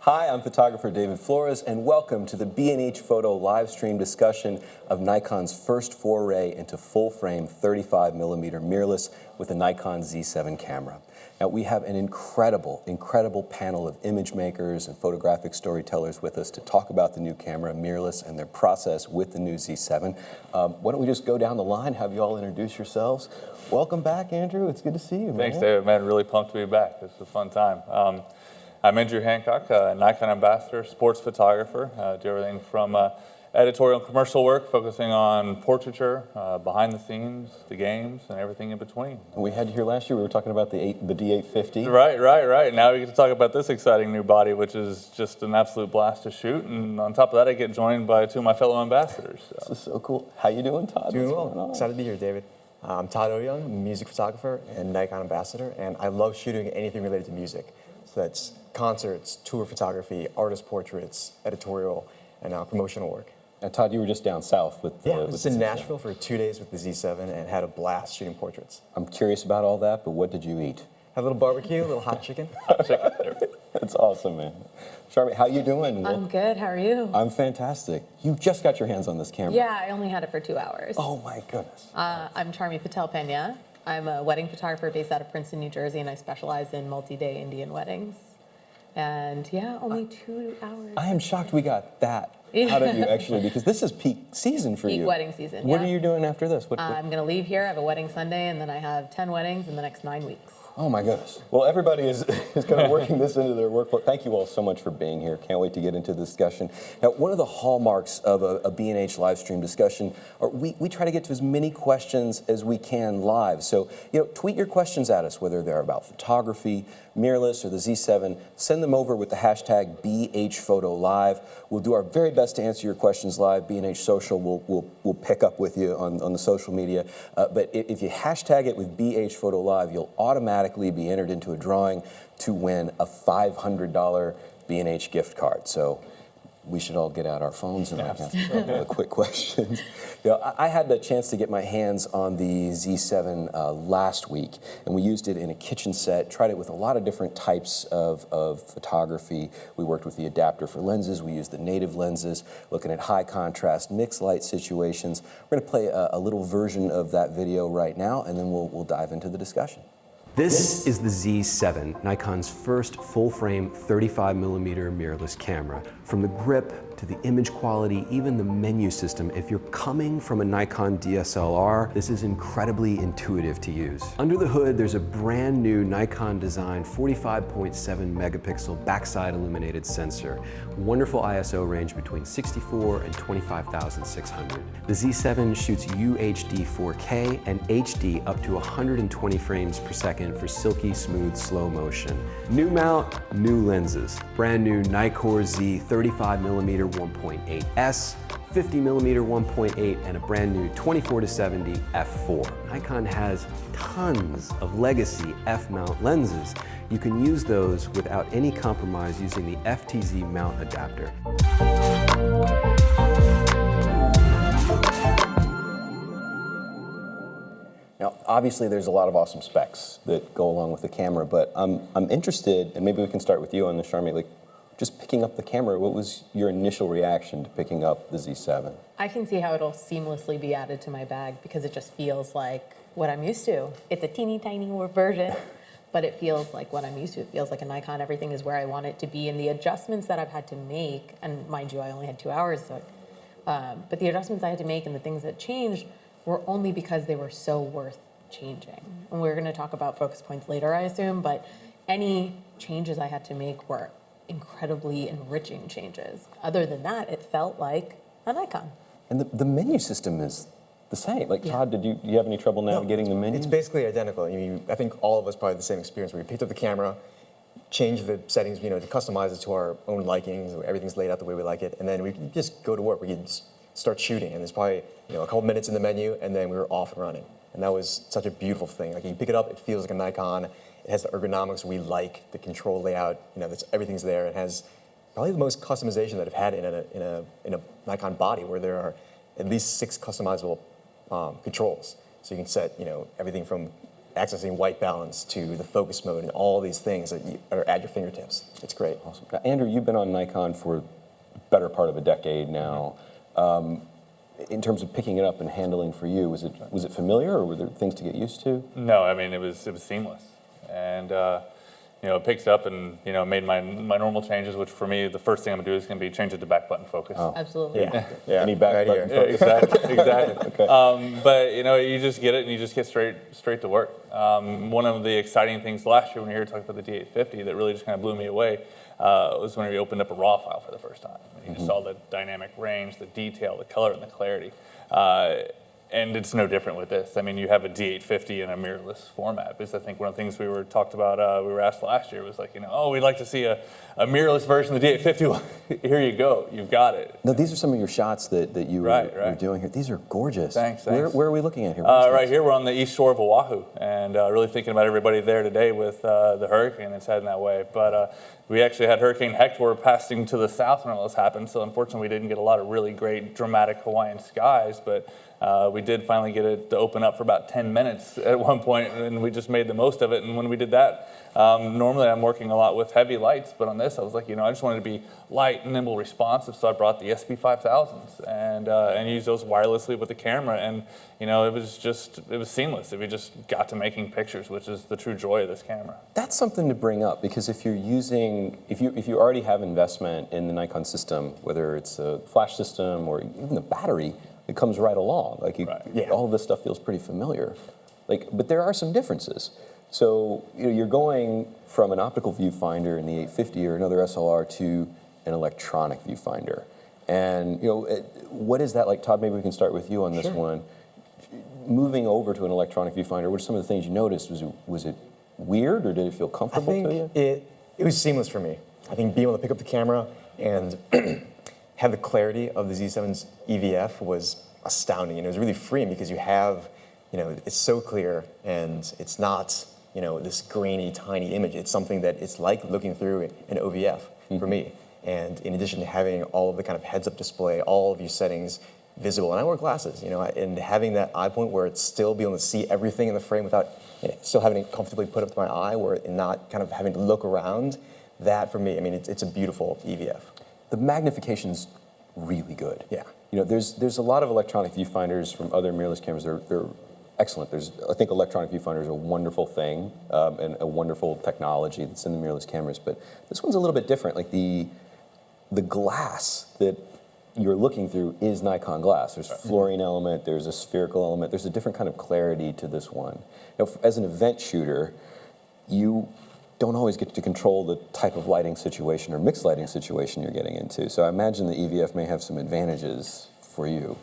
Hi, I'm photographer David Flores, and welcome to the B&H Photo live stream discussion of Nikon's first foray into full-frame 35mm mirrorless with the Nikon Z7 camera. Now, we have an incredible panel of image makers and photographic storytellers with us to talk about the new camera, mirrorless, and their process with the new Z7. Why don't we just go down the line, have you all introduce yourselves. Welcome back, Andrew. It's good to see you, man. Thanks, David. Man, really pumped to be back. This is a fun time. I'm Andrew Hancock, Nikon ambassador, sports photographer. Do everything from editorial and commercial work, focusing on portraiture, behind the scenes, the games, and everything in between. We had you here last year. We were talking about the D850. Right. Now we get to talk about this exciting new body, which is just an absolute blast to shoot. And on top of that, I get joined by two of my fellow ambassadors. So. This is so cool. How you doing, Todd? Doing well. Excited to be here, David. I'm Todd Owyoung, I'm a music photographer and Nikon ambassador, and I love shooting anything related to music. So that's concerts, tour photography, artist portraits, editorial, and promotional work. And Todd, you were just down south with the I was in Nashville for 2 days with the Z7 and had a blast shooting portraits. I'm curious about all that, but what did you eat? Had a little barbecue, a little hot chicken. That's awesome, man. Charmi, how you doing? I'm good. How are you? I'm fantastic. You just got your hands on this camera. Yeah, I only had it for 2 hours. Oh my goodness. I'm Charmi Pena. I'm a wedding photographer based out of Princeton, New Jersey, and I specialize in multi-day Indian weddings. And yeah, only 2 hours. I am shocked we got that out of you, actually, because this is peak season for you. Peak wedding season, What are you doing after this? I'm going to leave here. I have a wedding Sunday, and then I have 10 weddings in the next 9 weeks. Oh my goodness. Well, everybody is kind of working this into their workflow. Thank you all so much for being here. Can't wait to get into the discussion. Now, one of the hallmarks of a B&H live stream discussion, we try to get to as many questions as we can live. So, tweet your questions at us, whether they're about photography, mirrorless, or the Z7. Send them over with the hashtag BHPhotoLive. We'll do our very best to answer your questions live. B&H Social will pick up with you on the social media. But if you hashtag it with BHPhotoLive, you'll automatically be entered into a drawing to win a $500 B&H gift card. So we should all get out our phones and ask a quick questions. I had the chance to get my hands on the Z7 last week, and we used it in a kitchen set, tried it with a lot of different types of photography. We worked with the adapter for lenses, we used the native lenses, looking at high contrast, mixed light situations. We're gonna play a little version of that video right now, and then we'll dive into the discussion. This is the Z7, Nikon's first full-frame 35mm mirrorless camera. From the grip to the image quality, even the menu system, if you're coming from a Nikon DSLR, this is incredibly intuitive to use. Under the hood, there's a brand new Nikon designed 45.7 megapixel backside illuminated sensor. Wonderful ISO range between 64 and 25,600. The Z7 shoots UHD 4K and HD up to 120 frames per second for silky smooth slow motion. New mount, new lenses. Brand new Nikkor Z 35mm 1.8S, 50mm 1.8, and a brand new 24-70 f4. Nikon has tons of legacy f-mount lenses. You can use those without any compromise using the FTZ mount adapter. Now, obviously, there's a lot of awesome specs that go along with the camera, but I'm interested, and maybe we can start with you on this, Charmi. Just picking up the camera, what was your initial reaction to picking up the Z7? I can see how it'll seamlessly be added to my bag because it just feels like what I'm used to. It's a teeny tiny version, but it feels like what I'm used to. It feels like a Nikon. Everything is where I want it to be. And the adjustments that I've had to make, and mind you, I only had 2 hours, but the adjustments I had to make and the things that changed were only because they were so worth changing. And we're going to talk about focus points later, I assume, but any changes I had to make were incredibly enriching changes. Other than that, it felt like a Nikon. And the menu system is the same. Todd, do you have any trouble navigating the menu? It's basically identical. I think all of us probably had the same experience where we picked up the camera, changed the settings, to customize it to our own likings. Everything's laid out the way we like it, and then we can just go to work. We can just start shooting, and there's probably a couple minutes in the menu, and then we were off and running. And that was such a beautiful thing. You pick it up, it feels like a Nikon. It has the ergonomics we like, the control layout. Everything's there. It has probably the most customization that I've had in a Nikon body, where there are at least 6 customizable controls. So you can set everything from accessing white balance to the focus mode and all these things that are at your fingertips. It's great. Awesome. Now, Andrew, you've been on Nikon for the better part of a decade now. In terms of picking it up and handling for you, was it familiar, or were there things to get used to? No, I mean, it was seamless. And, it picked it up and, made my normal changes, which for me, the first thing I'm going to do is going to be change it to back button focus. Oh. Absolutely. Yeah. Any back right button here. focus? Exactly. Okay. But you just get it and you just get straight to work. One of the exciting things last year when we were talking about the D850 that really just kind of blew me away was when we opened up a RAW file for the first time. And you just saw the dynamic range, the detail, the color, and the clarity. And it's no different with this. I mean, you have a D850 in a mirrorless format. Because I think one of the things we were asked last year was like, we'd like to see a mirrorless version of the D850. Well, here you go, you've got it. Now, these are some of your shots that you were doing here. These are gorgeous. Thanks. Where are we looking at here? Right here, we're on the east shore of Oahu, and really thinking about everybody there today with the hurricane that's heading that way. But we actually had Hurricane Hector passing to the south when all this happened, so unfortunately we didn't get a lot of really great dramatic Hawaiian skies, but we did finally get it to open up for about 10 minutes at one point, and we just made the most of it. And when we did that, normally I'm working a lot with heavy lights, but on this I was like, I just wanted to be light, nimble, responsive, so I brought the SB5000s and used those wirelessly with the camera, and it was seamless. We just got to making pictures, which is the true joy of this camera. That's something to bring up, because if you already have investment in the Nikon system, whether it's a flash system or even the battery, it comes right along. All of this stuff feels pretty familiar. But there are some differences. So you're going from an optical viewfinder in the 850 or another SLR to an electronic viewfinder. And what is that like? Todd, maybe we can start with you on this one. Moving over to an electronic viewfinder, what are some of the things you noticed? Was it weird, or did it feel comfortable to you? It was seamless for me. I think being able to pick up the camera and have the clarity of the Z7's EVF was astounding, and it was really freeing because you have, it's so clear, and it's not, this grainy, tiny image. It's something that it's like looking through an OVF for me. And in addition to having all of the kind of heads-up display, all of your settings visible, and I wear glasses, and having that eye point where it's still being able to see everything in the frame without still having it comfortably put up to my eye, where and not kind of having to look around. That for me, I mean, it's a beautiful EVF. The magnification's really good. Yeah. There's a lot of electronic viewfinders from other mirrorless cameras. They're excellent. I think electronic viewfinder is a wonderful thing and a wonderful technology that's in the mirrorless cameras. But this one's a little bit different. Like the glass that you're looking through is Nikon glass. There's a fluorine element. There's a spherical element. There's a different kind of clarity to this one. Now, as an event shooter, you don't always get to control the type of lighting situation or mixed lighting situation you're getting into. So I imagine the EVF may have some advantages for you.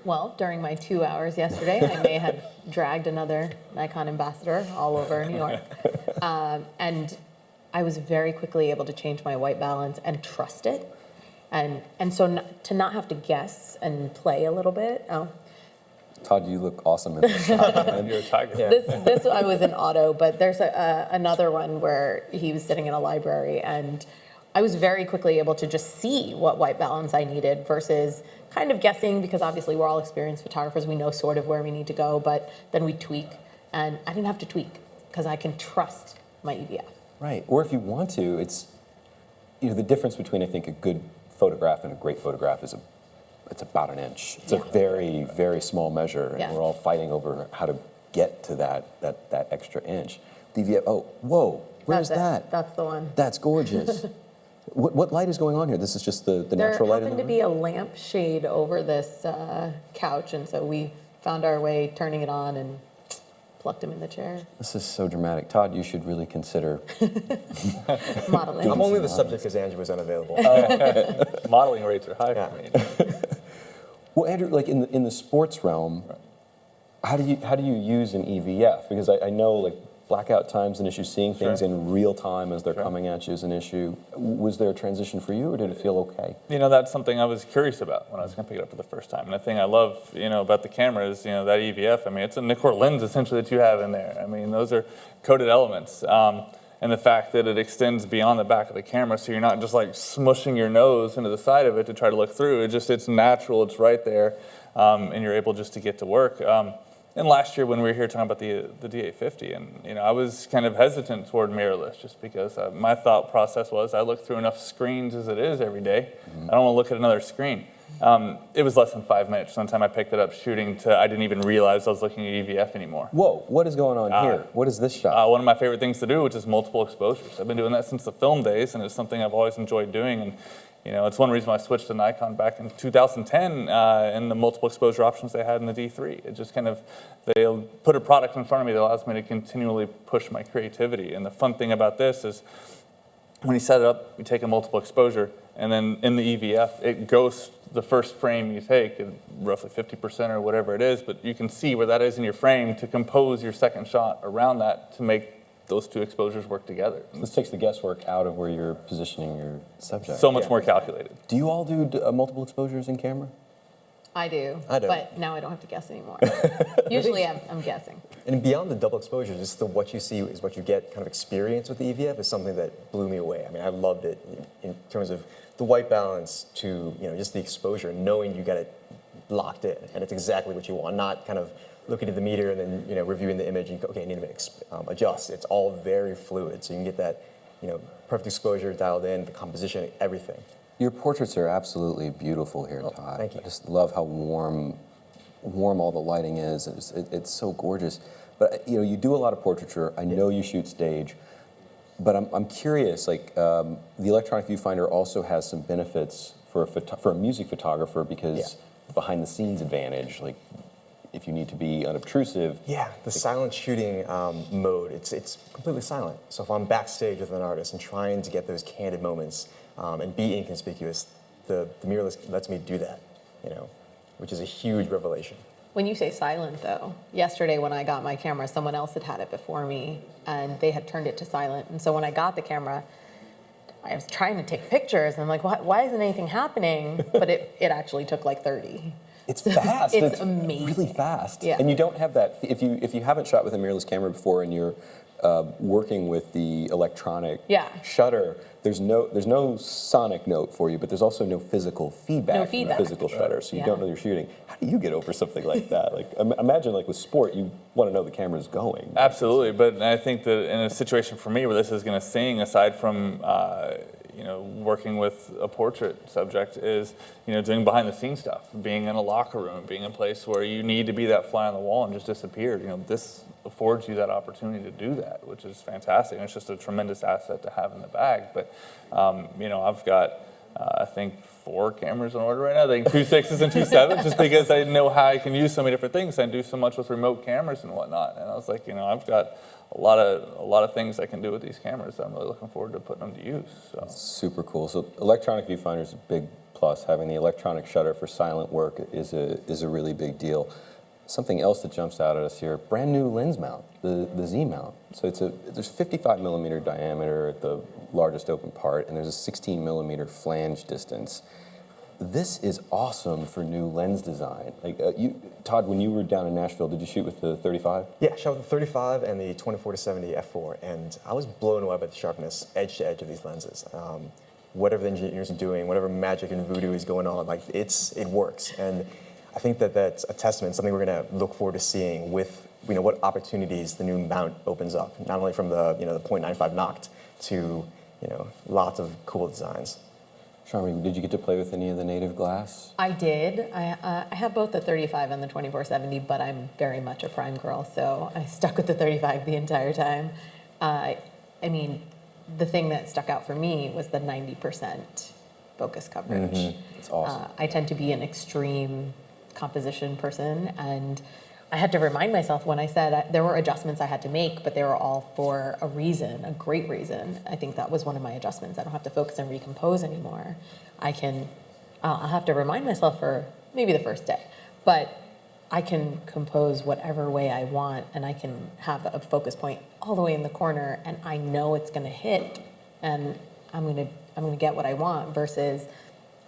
Well, during my 2 hours yesterday, I may have dragged another Nikon ambassador all over New York. And I was very quickly able to change my white balance and trust it. And so to not have to guess and play a little bit. Todd, you look awesome in this shot. You're a tiger. Yeah. This I was in auto, but there's another one where he was sitting in a library, and I was very quickly able to just see what white balance I needed versus kind of guessing, because obviously we're all experienced photographers. We know sort of where we need to go, but then we tweak, and I didn't have to tweak because I can trust my EVF. Right, or if you want to, it's, the difference between, I think, a good photograph and a great photograph is it's about an inch. It's a very, very small measure, and we're all fighting over how to get to that extra inch. DVF, whoa, where's that? That's the one. That's gorgeous. What light is going on here? This is just the natural light in the room? There happened to be a lamp shade over this couch, and so we found our way turning it on and plucked him in the chair. This is so dramatic. Todd, you should really consider modeling. I'm only the subject because Andrew was unavailable. Modeling rates are high for me. Well, Andrew, like in the sports realm, how do you use an EVF? Because I know like blackout time's an issue. Seeing things in real time as they're coming at you is an issue. Was there a transition for you, or did it feel okay? That's something I was curious about when I was going to pick it up for the first time. And the thing I love, about the camera is, that EVF. I mean, it's a Nikkor lens essentially that you have in there. I mean, those are coated elements. And the fact that it extends beyond the back of the camera, so you're not just like smushing your nose into the side of it to try to look through. It's natural, it's right there, and you're able just to get to work. And last year when we were here talking about the D850, and I was kind of hesitant toward mirrorless just because my thought process was I look through enough screens as it is every day. I don't want to look at another screen. It was less than 5 minutes. One time I picked it up shooting I didn't even realize I was looking at EVF anymore. Whoa, what is going on here? What is this shot? One of my favorite things to do, which is multiple exposures. I've been doing that since the film days, and it's something I've always enjoyed doing. And it's one reason why I switched to Nikon back in 2010 and the multiple exposure options they had in the D3. It just they'll put a product in front of me that allows me to continually push my creativity. And the fun thing about this is when you set it up, you take a multiple exposure, and then in the EVF, it goes the first frame you take, roughly 50% or whatever it is, but you can see where that is in your frame to compose your second shot around that to make those two exposures work together. This takes the guesswork out of where you're positioning your subject. So much more calculated. Do you all do multiple exposures in camera? I do, but now I don't have to guess anymore. Usually I'm guessing. And beyond the double exposure, just the what you see is what you get kind of experience with the EVF is something that blew me away. I mean, I loved it in terms of the white balance to just the exposure, knowing you got it locked in, and it's exactly what you want, not kind of looking at the meter and then reviewing the image and go, okay, I need to adjust. It's all very fluid, so you can get that perfect exposure dialed in, the composition, everything. Your portraits are absolutely beautiful here, Todd. Thank you. I just love how warm all the lighting is. It's so gorgeous. But you do a lot of portraiture. I know you shoot stage, but I'm curious. Like the electronic viewfinder also has some benefits for a music photographer because the behind-the-scenes advantage, like if you need to be unobtrusive. Yeah, the silent shooting mode. It's completely silent. So if I'm backstage with an artist and trying to get those candid moments and be inconspicuous, the mirrorless lets me do that. Which is a huge revelation. When you say silent, though, yesterday when I got my camera, someone else had it before me, and they had turned it to silent. And so when I got the camera, I was trying to take pictures, and I'm like, why isn't anything happening? But it actually took like 30. It's fast. It's amazing. Really fast. Yeah. And you don't have that, if you haven't shot with a mirrorless camera before and you're working with the electronic shutter, there's no sonic note for you, but there's also no physical feedback from the physical shutter, so you don't know you're shooting. How do you get over something like that? Like, imagine like with sport, you want to know the camera's going. Absolutely, but I think that in a situation for me where this is going to sing, aside from working with a portrait subject, is doing behind the scenes stuff, being in a locker room, being in a place where you need to be that fly on the wall and just disappear. This affords you that opportunity to do that, which is fantastic. And it's just a tremendous asset to have in the bag. But I've got I think 4 cameras in order right now. I think 2 6s and 2 7s, just because I know how I can use so many different things. I do so much with remote cameras and whatnot. And I was like, I've got a lot of things I can do with these cameras. I'm really looking forward to putting them to use. So. Super cool. So electronic viewfinder is a big plus. Having the electronic shutter for silent work is a really big deal. Something else that jumps out at us here: brand new lens mount, the Z mount. So there's 55 millimeter diameter at the largest open part, and there's a 16 millimeter flange distance. This is awesome for new lens design. Like Todd, when you were down in Nashville, did you shoot with the 35? Yeah, shot with the 35 and the 24-70 f4, and I was blown away by the sharpness, edge to edge of these lenses. Whatever the engineers are doing, whatever magic and voodoo is going on, like it works. And I think that that's a testament, something we're going to look forward to seeing with what opportunities the new mount opens up. Not only from the the .95 Noct to lots of cool designs. Charmi, did you get to play with any of the native glass? I did. I have both the 35 and the 24-70, but I'm very much a prime girl, so I stuck with the 35 the entire time. I mean, the thing that stuck out for me was the 90% focus coverage. It's awesome. I tend to be an extreme composition person, and I had to remind myself when I said there were adjustments I had to make, but they were all for a reason, a great reason. I think that was one of my adjustments. I don't have to focus and recompose anymore. I'll have to remind myself for maybe the first day, but I can compose whatever way I want, and I can have a focus point all the way in the corner, and I know it's going to hit, and I'm going to get what I want, versus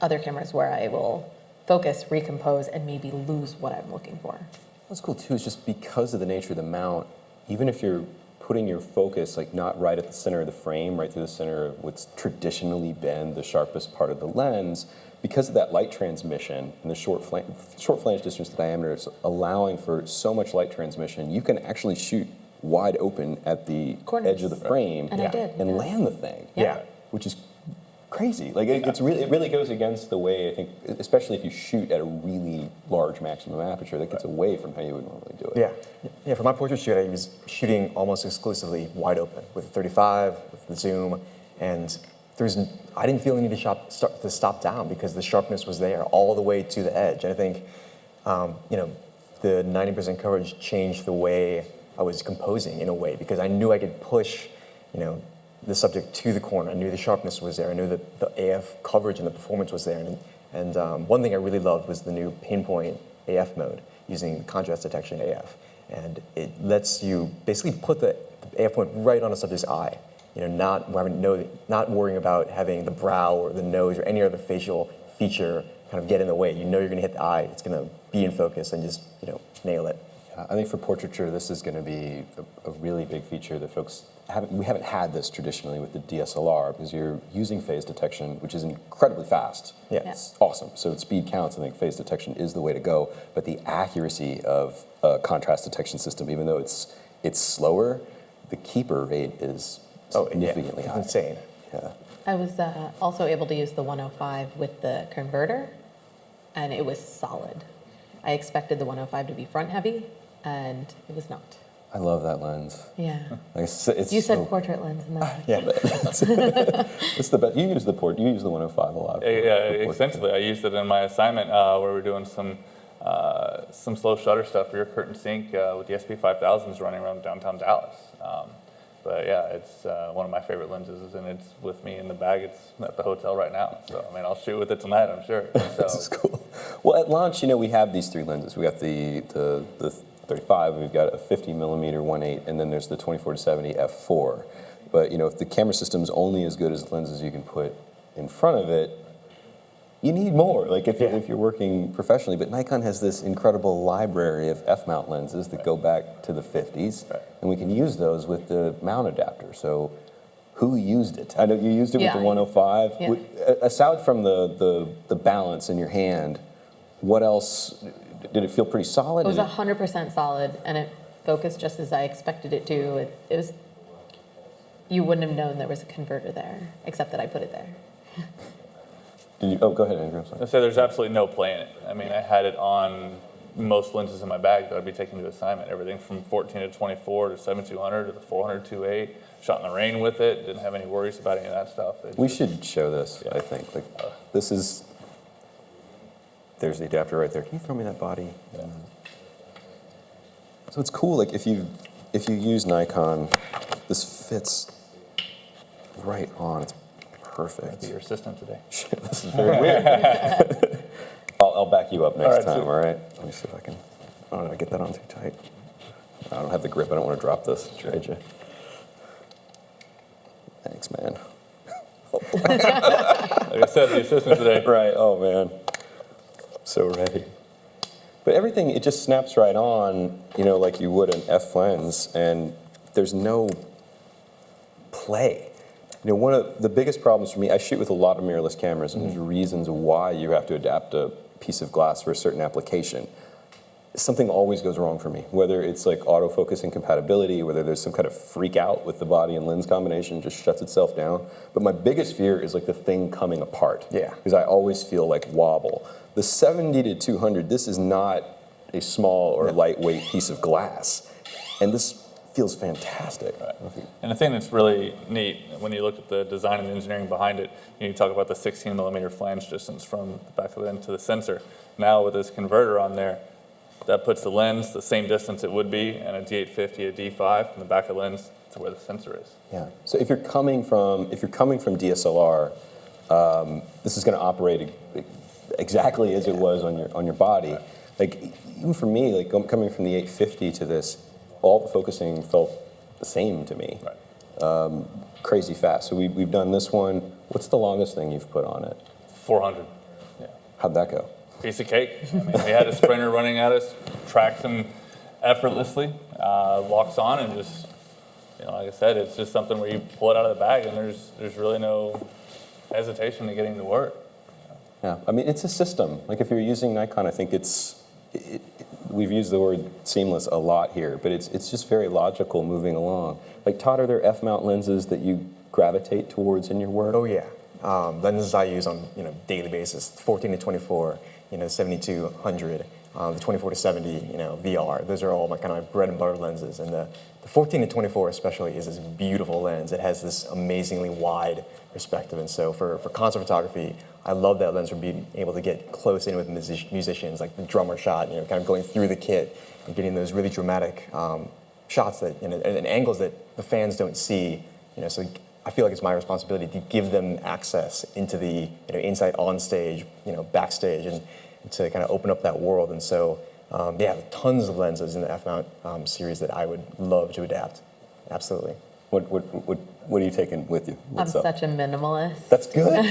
other cameras where I will focus, recompose, and maybe lose what I'm looking for. What's cool too is just because of the nature of the mount, even if you're putting your focus like not right at the center of the frame, right through the center of what's traditionally been the sharpest part of the lens, because of that light transmission and the short flange distance to diameter is allowing for so much light transmission, you can actually shoot wide open at the Corners. edge of the frame And I did, and yeah. land the thing. Yeah. Which is crazy. Like it really goes against the way I think, especially if you shoot at a really large maximum aperture, that gets away from how you would normally do it. Yeah. For my portrait shoot, I was shooting almost exclusively wide open with 35, with the zoom, and I didn't feel the need to stop down because the sharpness was there all the way to the edge. And I think, the 90% coverage changed the way I was composing in a way because I knew I could push, the subject to the corner. I knew the sharpness was there. I knew that the AF coverage and the performance was there. And one thing I really loved was the new pinpoint AF mode using contrast detection AF. And it lets you basically put the AF point right on a subject's eye. Not worrying about having the brow or the nose or any other facial feature kind of get in the way. You know you're going to hit the eye. It's going to be in focus and just nail it. I think for portraiture, this is going to be a really big feature that we haven't had this traditionally with the DSLR because you're using phase detection, which is incredibly fast. Yeah. It's awesome. So at speed counts, I think phase detection is the way to go. But the accuracy of a contrast detection system, even though it's slower, the keeper rate is significantly higher. Insane. Yeah. I was also able to use the 105 with the converter, and it was solid. I expected the 105 to be front heavy, and it was not. I love that lens. Yeah. Like, it's You said so- portrait lens, and that. Yeah. It's the best. You use the 105 a lot. Yeah, extensively. I used it in my assignment where we're doing some slow shutter stuff for your curtain sync with the SP5000s running around downtown Dallas. But yeah, it's one of my favorite lenses, and it's with me in the bag. It's at the hotel right now. So I mean, I'll shoot with it tonight, I'm sure. So. This is cool. Well, at launch, we have these three lenses. We got the 35, we've got a 50mm 1.8, and then there's the 24-70 f4. But if the camera system's only as good as the lenses you can put in front of it, you need more. Like if you're working professionally. But Nikon has this incredible library of f-mount lenses that go back to the 50s, and we can use those with the mount adapter. So, who used it? I know you used it with the 105. Yeah. Aside from the balance in your hand, what else? Did it feel pretty solid? It was 100% solid, and it focused just as I expected it to. It was. You wouldn't have known there was a converter there, except that I put it there. Go ahead, Andrew. I'm sorry. I say there's absolutely no play in it. I mean, I had it on most lenses in my bag that I'd be taking to assignment. Everything from 14 to 24 to 7-200 to the 400 2.8. Shot in the rain with it. Didn't have any worries about any of that stuff. We should show this. I think this is. There's the adapter right there. Can you throw me that body? Yeah. So it's cool. Like if you use Nikon, this fits right on. It's perfect. Be your assistant today. This is very weird. I'll back you up next time. Super. All right. Let me see if I can. Oh, did I get that on too tight? I don't have the grip. I don't want to drop this. Trade you. Thanks, man. Like I said, the assistant today. Right. Oh man. So ready. But everything, it just snaps right on, like you would an F lens, and there's no play. One of the biggest problems for me, I shoot with a lot of mirrorless cameras, and there's reasons why you have to adapt a piece of glass for a certain application. Something always goes wrong for me, whether it's like autofocus incompatibility, whether there's some kind of freak out with the body and lens combination, just shuts itself down. But my biggest fear is like the thing coming apart. Yeah. Because I always feel like wobble. The 70 to 200, this is not a small or lightweight piece of glass. And this feels fantastic. Right. And the thing that's really neat when you look at the design and the engineering behind it, you talk about the 16mm flange distance from the back of the lens to the sensor. Now with this converter on there, that puts the lens the same distance it would be, and a D850, a D5 from the back of the lens to where the sensor is. Yeah. So if you're coming from DSLR, this is going to operate exactly as it was on your body. Right. Like even for me, like coming from the 850 to this, all the focusing felt the same to me. Right. Crazy fast. So we've done this one. What's the longest thing you've put on it? 400. Yeah. How'd that go? Piece of cake. I mean, we had a sprinter running at us, tracks him effortlessly, locks on, and just like I said, it's just something where you pull it out of the bag and there's really no hesitation to getting to work. Yeah, I mean, it's a system. Like if you're using Nikon, I think we've used the word seamless a lot here, but it's just very logical moving along. Like Todd, are there f-mount lenses that you gravitate towards in your work? Oh yeah, lenses I use on daily basis, 14 to 24, 7200, the 24 to 70, VR. Those are all my kind of bread and butter lenses, and the 14 to 24 especially is this beautiful lens. It has this amazingly wide perspective, and so for concert photography, I love that lens for being able to get close in with musicians, like the drummer shot, kind of going through the kit and getting those really dramatic shots that and angles that the fans don't see. So I feel like it's my responsibility to give them access into the insight on stage, backstage, and to kind of open up that world. And so yeah, tons of lenses in the f-mount series that I would love to adapt. Absolutely. What are you taking with you? I'm such a minimalist. That's good.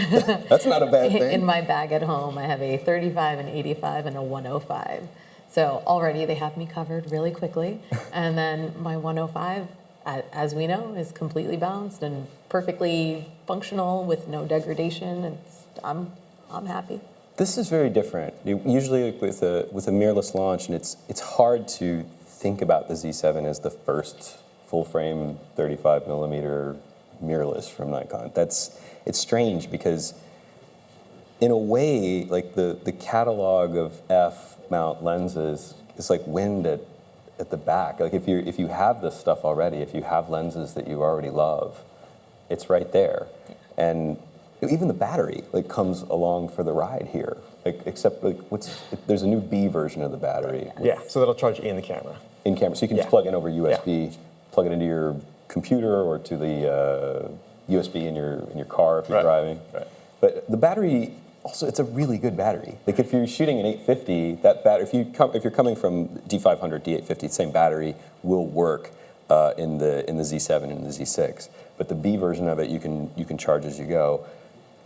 That's not a bad thing. In my bag at home, I have a 35, an 85, and a 105. So already they have me covered really quickly. And then my 105, as we know, is completely balanced and perfectly functional with no degradation. I'm happy. This is very different. Usually with a mirrorless launch, and it's hard to think about the Z7 as the first full-frame 35mm mirrorless from Nikon. It's strange because in a way, like the catalog of f-mount lenses is like wind at the back. Like if you have this stuff already, if you have lenses that you already love, it's right there. And even the battery comes along for the ride here. Except there's a new B version of the battery. Yeah, so that'll charge in the camera. In camera, so you can just plug in over USB, plug it into your computer or to the USB in your car if you're driving. Right. But the battery also, it's a really good battery. Like if you're shooting an 850, that battery, if you're coming from D500, D850, the same battery will work in the Z7 and the Z6. But the B version of it, you can charge as you go.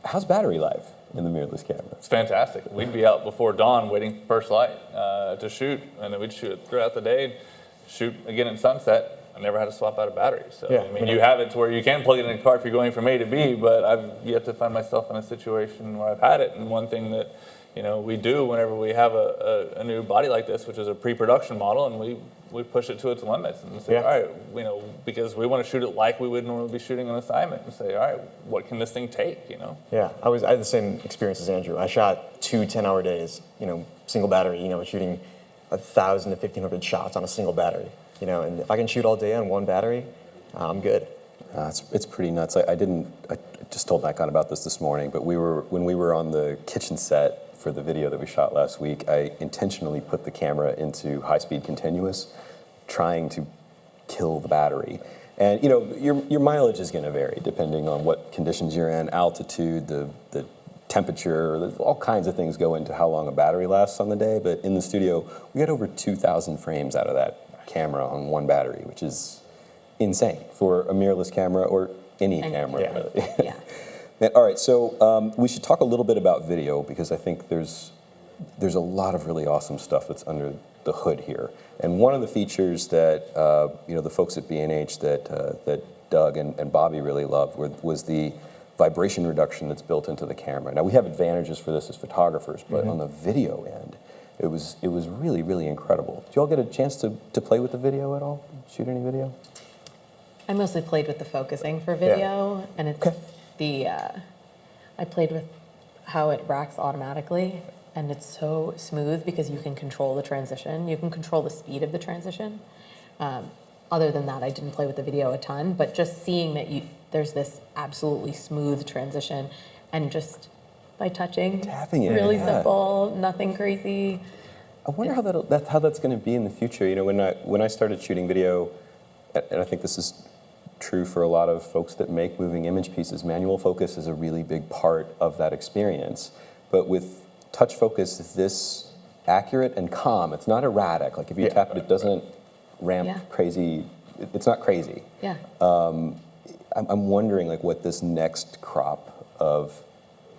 How's battery life in the mirrorless camera? It's fantastic. We'd be out before dawn waiting for first light to shoot, and then we'd shoot throughout the day, shoot again at sunset. I never had to swap out a battery. So yeah, I mean, you have it to where you can plug it in a car if you're going from A to B, but I've yet to find myself in a situation where I've had it. And one thing that we do whenever we have a new body like this, which is a pre-production model, and we push it to its limits and say, all right, because we want to shoot it like we would normally be shooting an assignment, and say, all right, what can this thing take? Yeah, I had the same experience as Andrew. I shot 2 10-hour days, single battery, shooting 1,000 to 1,500 shots on a single battery. And if I can shoot all day on one battery, I'm good. It's pretty nuts. I just told Nikon about this morning, but when we were on the kitchen set for the video that we shot last week, I intentionally put the camera into high-speed continuous, trying to kill the battery. And your mileage is going to vary depending on what conditions you're in, altitude, the temperature. All kinds of things go into how long a battery lasts on the day. But in the studio, we had over 2,000 frames out of that camera on one battery, which is insane for a mirrorless camera or any camera. Yeah. Really. Yeah. All right, so we should talk a little bit about video because I think there's a lot of really awesome stuff that's under the hood here. And one of the features that the folks at B&H that Doug and Bobby really loved was the vibration reduction that's built into the camera. Now we have advantages for this as photographers, but on the video end, it was really, really incredible. Did you all get a chance to play with the video at all? Shoot any video? I mostly played with the focusing for video, and it's I played with how it racks automatically, and it's so smooth because you can control the transition. You can control the speed of the transition. Other than that, I didn't play with the video a ton, but just seeing that there's this absolutely smooth transition, and just by tapping it, really simple, nothing crazy. I wonder how that's going to be in the future. When I started shooting video, and I think this is true for a lot of folks that make moving image pieces, manual focus is a really big part of that experience. But with touch focus, is this accurate and calm? It's not erratic. Like if you tap it, it doesn't ramp crazy. It's not crazy. Yeah. I'm wondering what this next crop of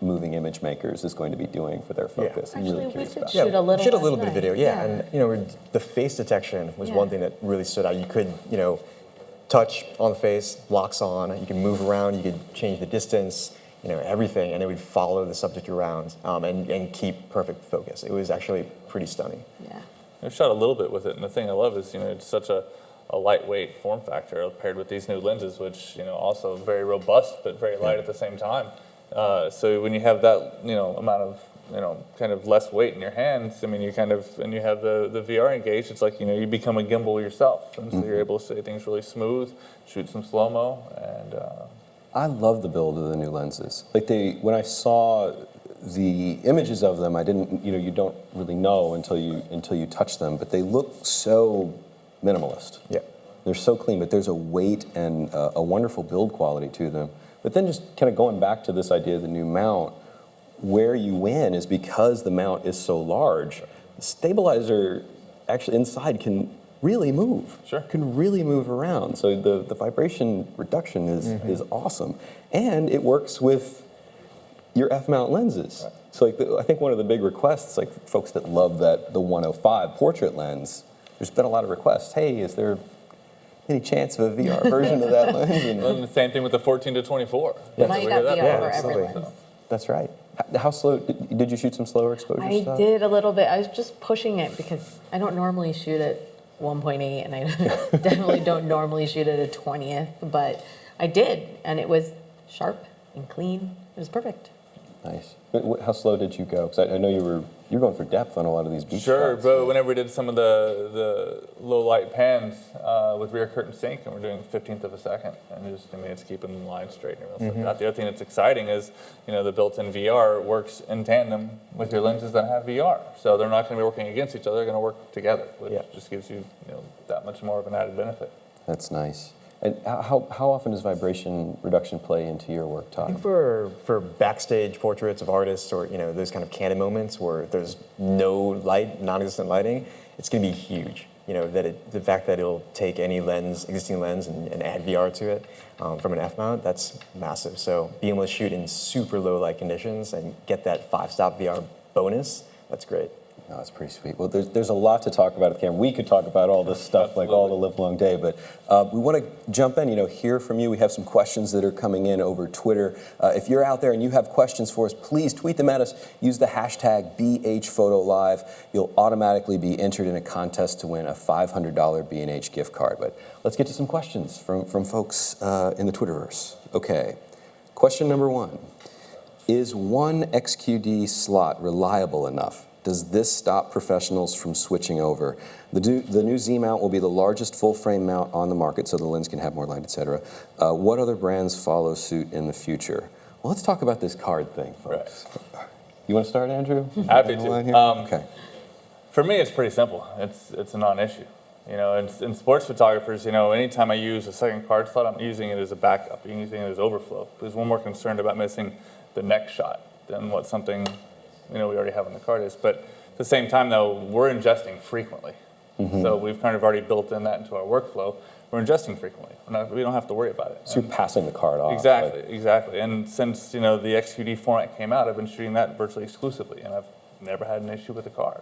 moving image makers is going to be doing for their focus. Actually, I'm really curious about shoot a little bit of video, and the face detection was one thing that really stood out. You could, touch on the face, locks on. You can move around. You could change the distance. Everything, and it would follow the subject around and keep perfect focus. It was actually pretty stunning. Yeah. I've shot a little bit with it, and the thing I love is, it's such a lightweight form factor paired with these new lenses, which, also very robust but very light at the same time. So when you have that, amount of, kind of less weight in your hands, I mean, you kind of, and you have the VR engaged, it's like, you become a gimbal yourself. And so you're able to say things really smooth, shoot some slow-mo, and... I love the build of the new lenses. Like when I saw the images of them, I didn't, you don't really know until you touch them, but they look so minimalist. Yeah. They're so clean, but there's a weight and a wonderful build quality to them. But then just kind of going back to this idea of the new mount, where you win is because the mount is so large. The stabilizer actually inside can really move. Sure. Can really move around. So the vibration reduction is awesome. And it works with your F-mount lenses. Right. So I think one of the big requests, like folks that love the 105 portrait lens, there's been a lot of requests. Hey, is there any chance of a VR version of that lens? And the same thing with the 14 to 24. Now you got VR for every lens. That's right. How slow, did you shoot some slower exposure I stuff? did a little bit. I was just pushing it because I don't normally shoot at 1.8, and I definitely don't normally shoot at a 20th, but I did, and it was sharp and clean. It was perfect. Nice. How slow did you go? Because I know you're going for depth on a lot of these beach Sure, shots. but whenever we did some of the low light pans with rear curtain sync, and we're doing 15th of a second, and it's keeping the line straight and everything like that. The other thing that's exciting is, the built-in VR works in tandem with your lenses that have VR. So they're not going to be working against each other; they're going to work together, which just gives you, that much more of an added benefit. That's nice. And how often does vibration reduction play into your work, Todd? I think for backstage portraits of artists or those kind of candid moments where there's no light, non-existent lighting, it's going to be huge. The fact that it'll take any existing lens, and add VR to it from an F-mount, that's massive. So being able to shoot in super low light conditions and get that 5-stop VR bonus, that's great. No, that's pretty sweet. Well, there's a lot to talk about at the camera. We could talk about all this stuff like all the live long day, but we want to jump in, hear from you. We have some questions that are coming in over Twitter. If you're out there and you have questions for us, please tweet them at us. Use the hashtag BHPhotoLive. You'll automatically be entered in a contest to win a $500 B&H gift card. But let's get to some questions from folks in the Twitterverse. Okay, question number 1. Is one XQD slot reliable enough? Does this stop professionals from switching over? The new Z mount will be the largest full-frame mount on the market, so the lens can have more light, etc. What other brands follow suit in the future? Well, let's talk about this card thing, folks. Right. You want to start, Andrew? Happy to. Okay. For me, it's pretty simple. It's a non-issue. In sports photographers, anytime I use a second card slot, I'm using it as a backup. I'm using it as overflow. Because we're more concerned about missing the next shot than what something we already have on the card is. But at the same time, though, we're ingesting frequently. So we've kind of already built in that into our workflow. We're ingesting frequently. We don't have to worry about it. So you're passing the card off. Exactly. And since the XQD format came out, I've been shooting that virtually exclusively, and I've never had an issue with the card.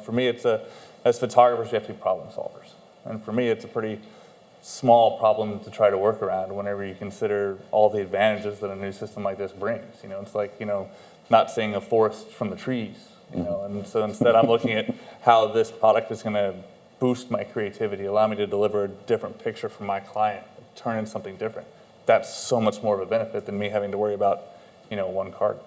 For me, as photographers, we have to be problem solvers. And for me, it's a pretty small problem to try to work around whenever you consider all the advantages that a new system like this brings. It's like, not seeing a forest from the trees, and so instead I'm looking at how this product is going to boost my creativity, allow me to deliver a different picture for my client, turn in something different. That's so much more of a benefit than me having to worry about, one card.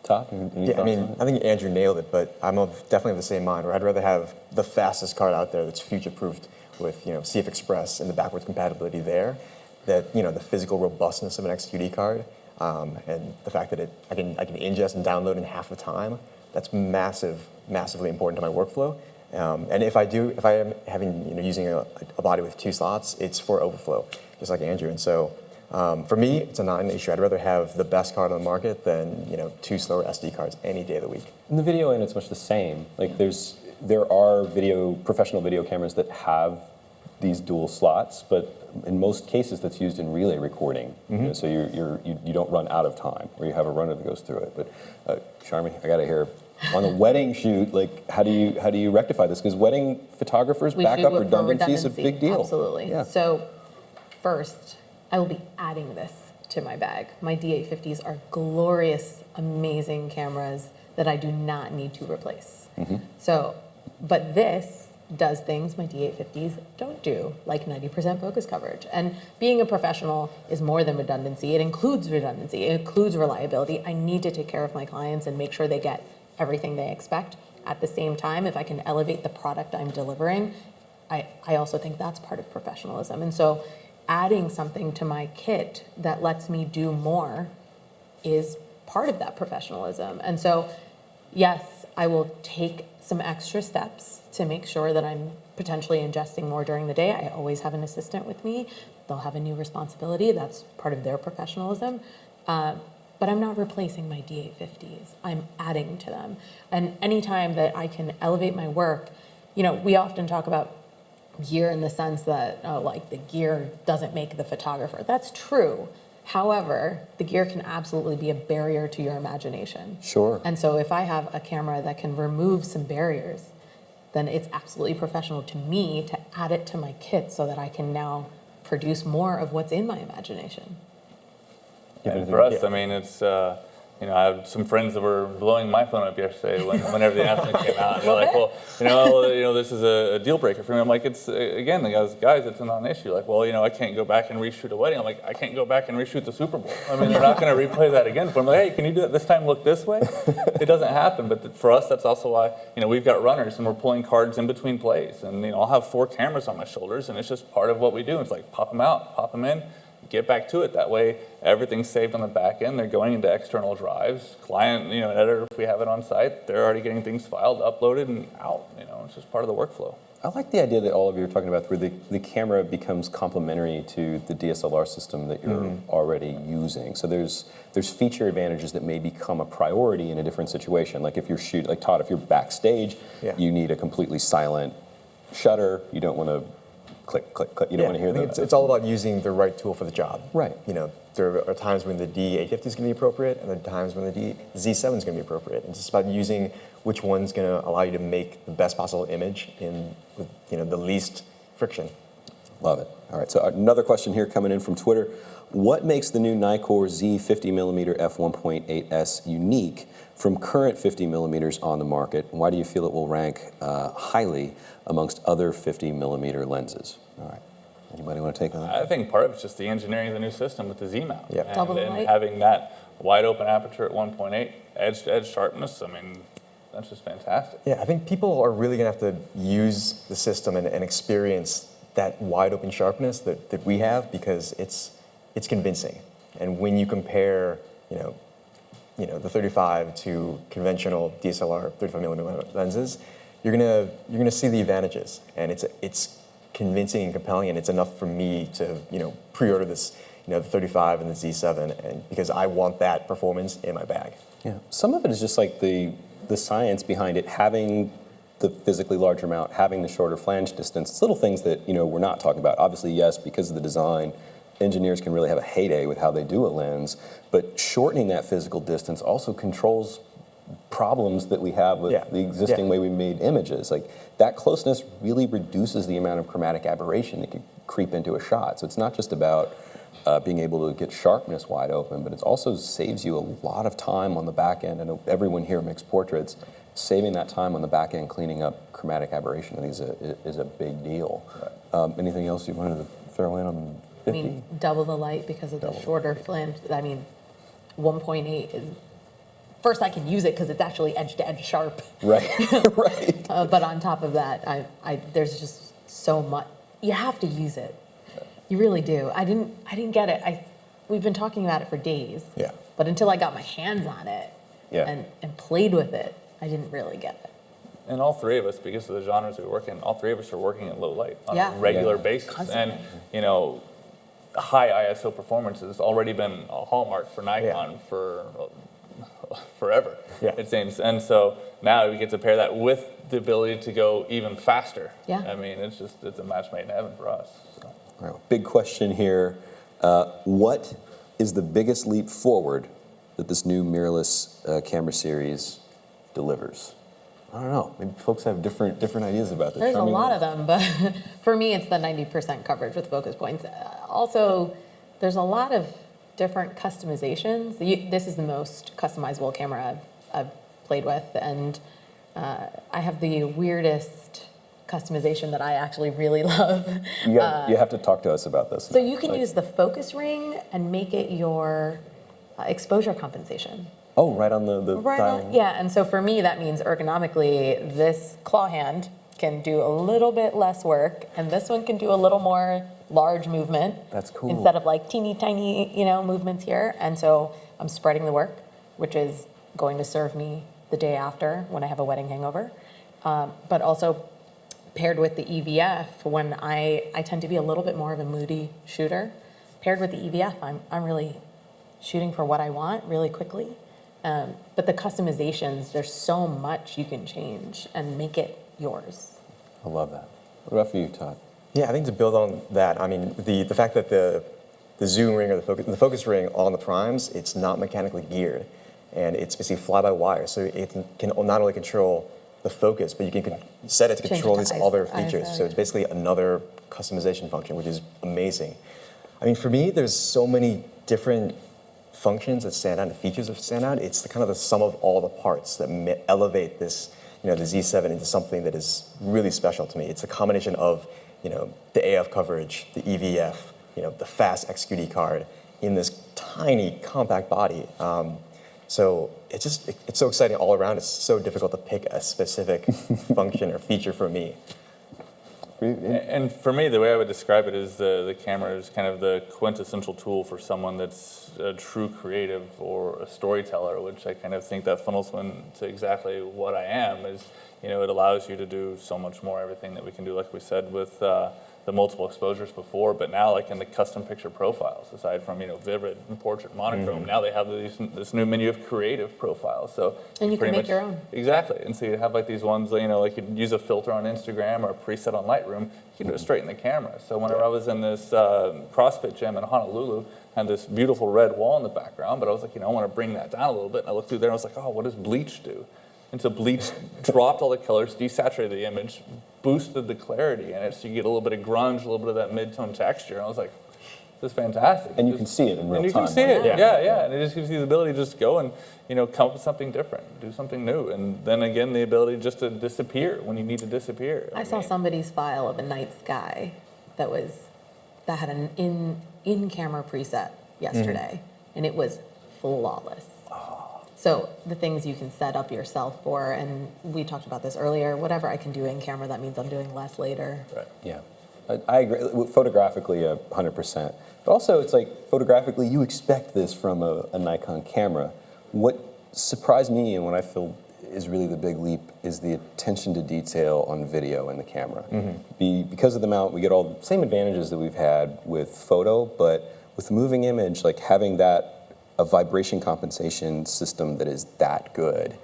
Todd, any thoughts on it? I think Andrew nailed it, but I'm definitely of the same mind, where I'd rather have the fastest card out there that's future-proofed with, CF Express and the backwards compatibility there, that, the physical robustness of an XQD card, and the fact that I can ingest and download in half the time, that's massively important to my workflow. And if I am using a body with 2 slots, it's for overflow, just like Andrew. And so for me, it's a non-issue. I'd rather have the best card on the market than 2 slower SD cards any day of the week. In the video end, it's much the same. Like there are professional video cameras that have these dual slots, but in most cases that's used in relay recording. So you don't run out of time, or you have a runner that goes through it. But Charmi, I gotta hear, on a wedding shoot, like how do you rectify this? Because wedding photographers, backup redundancy is a big deal. Absolutely. Yeah. So first, I will be adding this to my bag. My D850s are glorious, amazing cameras that I do not need to replace. So, but this does things my D850s don't do, like 90% focus coverage. And being a professional is more than redundancy. It includes redundancy, it includes reliability. I need to take care of my clients and make sure they get everything they expect. At the same time, if I can elevate the product I'm delivering, I also think that's part of professionalism. And so adding something to my kit that lets me do more is part of that professionalism. And so, yes, I will take some extra steps to make sure that I'm potentially ingesting more during the day. I always have an assistant with me. They'll have a new responsibility. That's part of their professionalism. But I'm not replacing my D850s. I'm adding to them. And anytime that I can elevate my work, you know, we often talk about gear in the sense that, like, the gear doesn't make the photographer. That's true. However, the gear can absolutely be a barrier to your imagination. Sure. And so if I have a camera that can remove some barriers, then it's absolutely professional to me to add it to my kit so that I can now produce more of what's in my imagination. And for us, I mean, it's, you know, I have some friends that were blowing my phone up yesterday whenever the announcement came out. And they're like, well, this is a deal breaker for me. I'm like, it's, again, the guys, it's not an issue. Like, well, you know, I can't go back and reshoot a wedding. I'm like, I can't go back and reshoot the Super Bowl. I mean, they're not going to replay that again. But I'm like, hey, can you do it this time, look this way? It doesn't happen. But for us, that's also why, you know, we've got runners and we're pulling cards in between plays. And, you know, I'll have 4 cameras on my shoulders and it's just part of what we do. It's like, pop them out, pop them in, get back to it. That way, everything's saved on the back end. They're going into external drives. Client, you know, editor, if we have it on site, they're already getting things filed, uploaded, and out. You know, it's just part of the workflow. I like the idea that all of you are talking about where the camera becomes complementary to the DSLR system that you're already using. So there's feature advantages that may become a priority in a different situation. Like if you're shooting, like Todd, if you're backstage, you need a completely silent shutter. You don't want to click, click, click. You don't want to hear that. It's all about using the right tool for the job. Right. You know, there are times when the D850 is going to be appropriate, and there are times when the Z7 is going to be appropriate. It's just about using which one's going to allow you to make the best possible image with, you know, the least friction. Love it. All right. So another question here coming in from Twitter: what makes the new Nikkor Z50mm F1.8S unique from current 50mm on the market? And why do you feel it will rank highly amongst other 50mm lenses? All right. Anybody want to take on that? I think part of it's just the engineering of the new system with the Z mount. Yeah. And having that wide open aperture at 1.8, edge to edge sharpness, I mean, that's just fantastic. Yeah, I think people are really going to have to use the system and experience that wide open sharpness that we have, because it's convincing. And when you compare, you know, the 35 to conventional DSLR 35mm lenses, you're gonna see the advantages, and it's convincing and compelling, and it's enough for me to, you know, pre-order this, you know, the 35 and the Z7, and because I want that performance in my bag. Yeah. Some of it is just like the science behind it, having the physically larger mount, having the shorter flange distance. It's little things that, you know, we're not talking about. Obviously, yes, because of the design, engineers can really have a heyday with how they do a lens, but shortening that physical distance also controls problems that we have with the existing way we made images. Like, that closeness really reduces the amount of chromatic aberration that could creep into a shot. So it's not just about being able to get sharpness wide open, but it also saves you a lot of time on the back end. I know everyone here makes portraits. Saving that time on the back end, cleaning up chromatic aberration, I think is a big deal. Right. Anything else you wanted to throw in on 50? I mean, double the light because of the shorter flange. I mean, 1.8 is, first I can use it because it's actually edge to edge sharp. Right, right. But on top of that, there's just so much. You have to use it. You really do. I didn't get it. We've been talking about it for days. Yeah. But until I got my hands on it and played with it, I didn't really get it. And all three of us, because of the genres we work in, all three of us are working at low light on a regular basis. Constantly. And, you know, high ISO performance has already been a hallmark for Nikon for forever, it seems. And so now we get to pair that with the ability to go even faster. Yeah. I mean, it's a match made in heaven for us. So. All right, big question here. What is the biggest leap forward that this new mirrorless camera series delivers? I don't know. Maybe folks have different ideas about this. There's a Charmi, lot of them, but for me, it's the 90% coverage with focus points. Also, there's a lot of different customizations. This is the most customizable camera I've played with, and I have the weirdest customization that I actually really love. You have to talk to us about this. So you can use the focus ring and make it your exposure compensation. Oh, right on the dial. Yeah, and so for me, that means ergonomically, this claw hand can do a little bit less work, and this one can do a little more large movement. That's cool. Instead of like teeny tiny, movements here. And so I'm spreading the work, which is going to serve me the day after when I have a wedding hangover. But also paired with the EVF, when I tend to be a little bit more of a moody shooter. Paired with the EVF, I'm really shooting for what I want really quickly. But the customizations, there's so much you can change and make it yours. I love that. What about for you, Todd? Yeah, I think to build on that, I mean, the fact that the zoom ring or the focus ring on the primes, it's not mechanically geared, and it's basically fly-by-wire, so it can not only control the focus, but you can set it to control these other features. So it's basically another customization function, which is amazing. I mean, for me, there's so many different functions that stand out and features that stand out. It's kind of the sum of all the parts that elevate this, the Z7 into something that is really special to me. It's a combination of, the AF coverage, the EVF, the fast XQD card in this tiny compact body. So it's so exciting all around. It's so difficult to pick a specific function or feature for me. And for me, the way I would describe it is the camera is kind of the quintessential tool for someone that's a true creative or a storyteller, which I kind of think that funnels into exactly what I am. Is it allows you to do so much more, everything that we can do, like we said, with the multiple exposures before, but now like in the custom picture profiles, aside from vivid and portrait monochrome, now they have this new menu of creative profiles. So and you can make your own. Exactly, and so you have like these ones, like you use a filter on Instagram or a preset on Lightroom, you can do it straight in the camera. So whenever I was in this CrossFit gym in Honolulu, I had this beautiful red wall in the background, but I was like, I want to bring that down a little bit. And I looked through there and I was like, oh, what does bleach do? And so bleach dropped all the colors, desaturated the image, boosted the clarity in it, so you get a little bit of grunge, a little bit of that mid-tone texture. And I was like, this is fantastic. And you can see it in real time. And you can see it, yeah. And it just gives you the ability to just go and, come up with something different, do something new. And then again, the ability just to disappear when you need to disappear. I saw somebody's file of a night sky that had an in-camera preset yesterday, and it was flawless. So the things you can set up yourself for, and we talked about this earlier, whatever I can do in camera, that means I'm doing less later. Right. Yeah, I agree. Photographically, 100%. But also, it's like photographically, you expect this from a Nikon camera. What surprised me and what I feel is really the big leap is the attention to detail on video in the camera. Because of the mount, we get all the same advantages that we've had with photo, but with the moving image, like having a vibration compensation system that is that good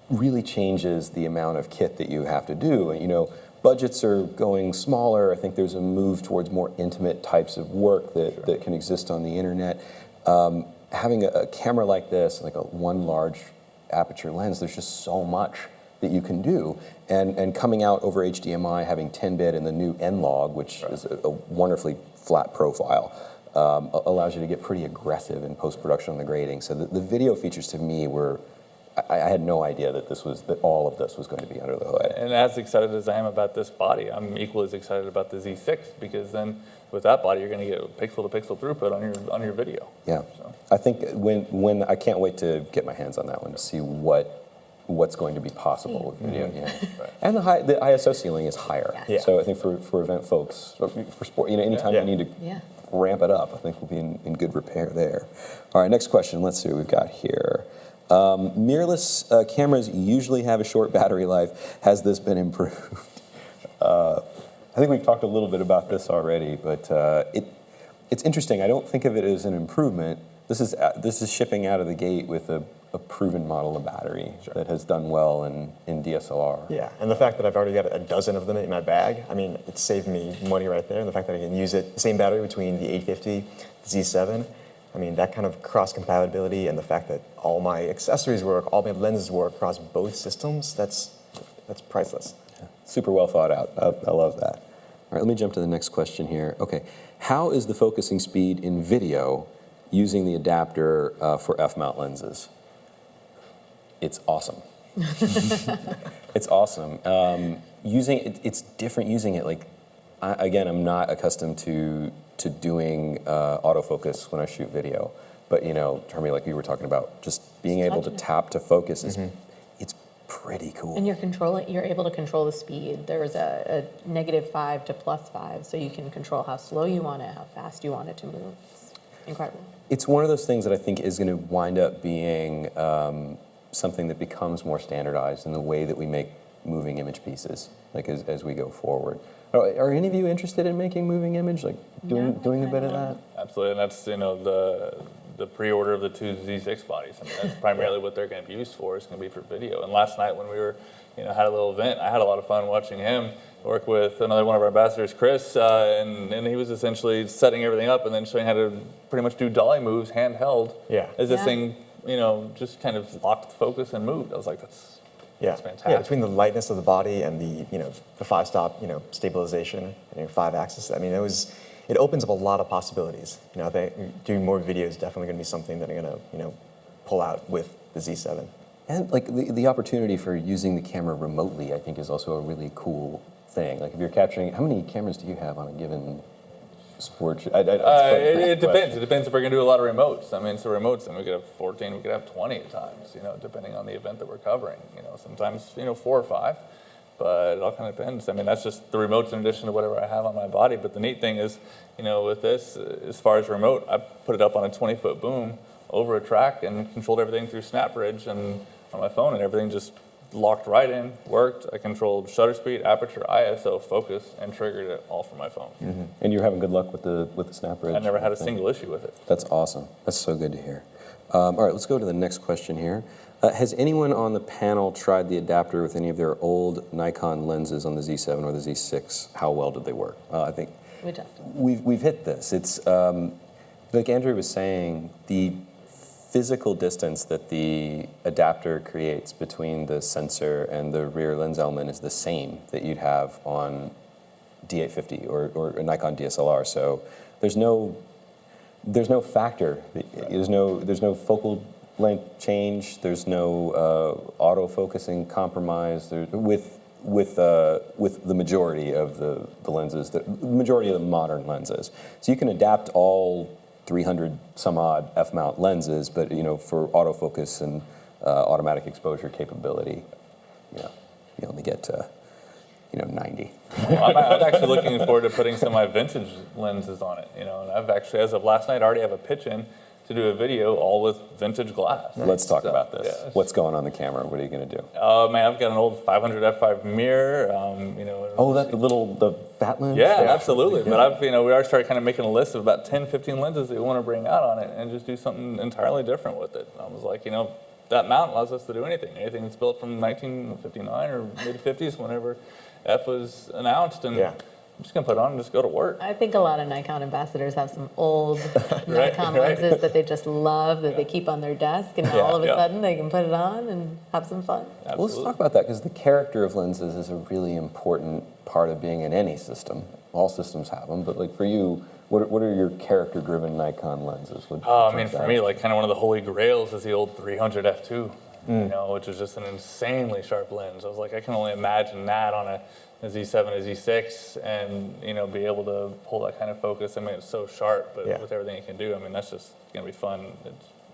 really changes the amount of kit that you have to do. Budgets are going smaller. I think there's a move towards more intimate types of work that can exist on the internet. Having a camera like this, like one large aperture lens, there's just so much that you can do. And coming out over HDMI, having 10-bit and the new N-Log, which is a wonderfully flat profile, allows you to get pretty aggressive in post-production on the grading. So the video features to me were, I had no idea that all of this was going to be under the hood. And as excited as I am about this body, I'm equally as excited about the Z6, because then with that body, you're going to get pixel-to-pixel throughput on your video. Yeah, so. I think when I can't wait to get my hands on that one to see what's going to be possible with video. Yeah. Right. And the ISO ceiling is higher. Yes. So I think for event folks, for sport, anytime you need to ramp it up, I think we'll be in good repair there. All right, next question. Let's see what we've got here. Mirrorless cameras usually have a short battery life. Has this been improved? I think we've talked a little bit about this already, but it's interesting. I don't think of it as an improvement. This is shipping out of the gate with a proven model of battery that has done well in DSLR. Yeah, and the fact that I've already got a dozen of them in my bag, I mean, it saved me money right there. And the fact that I can use the same battery between the 850, the Z7, I mean, that kind of cross-compatibility and the fact that all my accessories work, all my lenses work across both systems, that's priceless. Super well thought out. I love that. All right, let me jump to the next question here. Okay, how is the focusing speed in video using the adapter for f-mount lenses? It's awesome. It's awesome. Using it, it's different using it. Like, again, I'm not accustomed to doing autofocus when I shoot video, but you know, Charmi, like you were talking about, just being able to tap to focus is it's pretty cool. And you're able to control the speed. There's a -5 to +5, so you can control how slow you want it, how fast you want it to move. It's incredible. It's one of those things that I think is going to wind up being something that becomes more standardized in the way that we make moving image pieces, like as we go forward. Are any of you interested in making moving image, like doing a bit of that? Absolutely, and that's, you know, the pre-order of the 2 Z6 bodies. I mean, that's primarily what they're going to be used for. It's going to be for video. And last night when we were, you know, had a little event, I had a lot of fun watching him work with another one of our ambassadors, Chris, and he was essentially setting everything up and then showing how to pretty much do dolly moves handheld. Yeah. As this thing, you know, just kind of locked the focus and moved. I was like, that's fantastic. Yeah, between the lightness of the body and the, you know, the 5-stop, you know, stabilization and 5-axis, I mean, it opens up a lot of possibilities. You know, I think doing more video is definitely going to be something that I'm going to, you know, pull out with the Z7. And like the opportunity for using the camera remotely, I think, is also a really cool thing. Like if you're capturing, how many cameras do you have on a given sport? It depends. It depends if we're going to do a lot of remotes. I mean, so remotes, and we could have 14, we could have 20 at times, you know, depending on the event that we're covering. You know, sometimes, you know, 4 or 5, but it all kind of depends. I mean, that's just the remotes in addition to whatever I have on my body. But the neat thing is, you know, with this, as far as remote, I put it up on a 20-foot boom over a track and controlled everything through SnapBridge and on my phone, and everything just locked right in, worked. I controlled shutter speed, aperture, ISO, focus, and triggered it all from my phone. And you're having good luck with the SnapBridge? I never had a single issue with it. That's awesome. That's so good to hear. All right, let's go to the next question here. Has anyone on the panel tried the adapter with any of their old Nikon lenses on the Z7 or the Z6? How well did they work? I think we've hit this. It's like Andrew was saying, the physical distance that the adapter creates between the sensor and the rear lens element is the same that you'd have on D850 or a Nikon DSLR. So there's no factor. There's no focal length change. There's no autofocusing compromise. With the majority of the lenses, the majority of the modern lenses. So you can adapt all 300 some odd f-mount lenses, but you know, for autofocus and automatic exposure capability, you know, you only get to 90. Well, I'm actually looking forward to putting some of my vintage lenses on it. You know, and I've actually, as of last night, already have a pitch in to do a video all with vintage glass. Let's talk about this. Yeah. What's going on the camera? What are you going to do? Man, I've got an old 500 f5 mirror. You know. Oh, the fat lens? Yeah, absolutely. Yeah. But we already started kind of making a list of about 10, 15 lenses that we want to bring out on it and just do something entirely different with it. I was like, you know, that mount allows us to do anything that's built from 1959 or mid-50s, whenever F was announced, and I'm just going to put it on and just go to work. I think a lot of Nikon ambassadors have some old Nikon lenses that they just love, that they keep on their desk, and all of a sudden they can put it on and have some fun. Well, let's talk about that, because the character of lenses is a really important part of being in any system. All systems have them, but like for you, what are your character-driven Nikon lenses? I mean, for me, like kind of one of the holy grails is the old 300 f2. You know, which is just an insanely sharp lens. I was like, I can only imagine that on a Z7, a Z6, and you know, be able to pull that kind of focus. I mean, it's so sharp, but with everything it can do, I mean, that's just gonna be fun.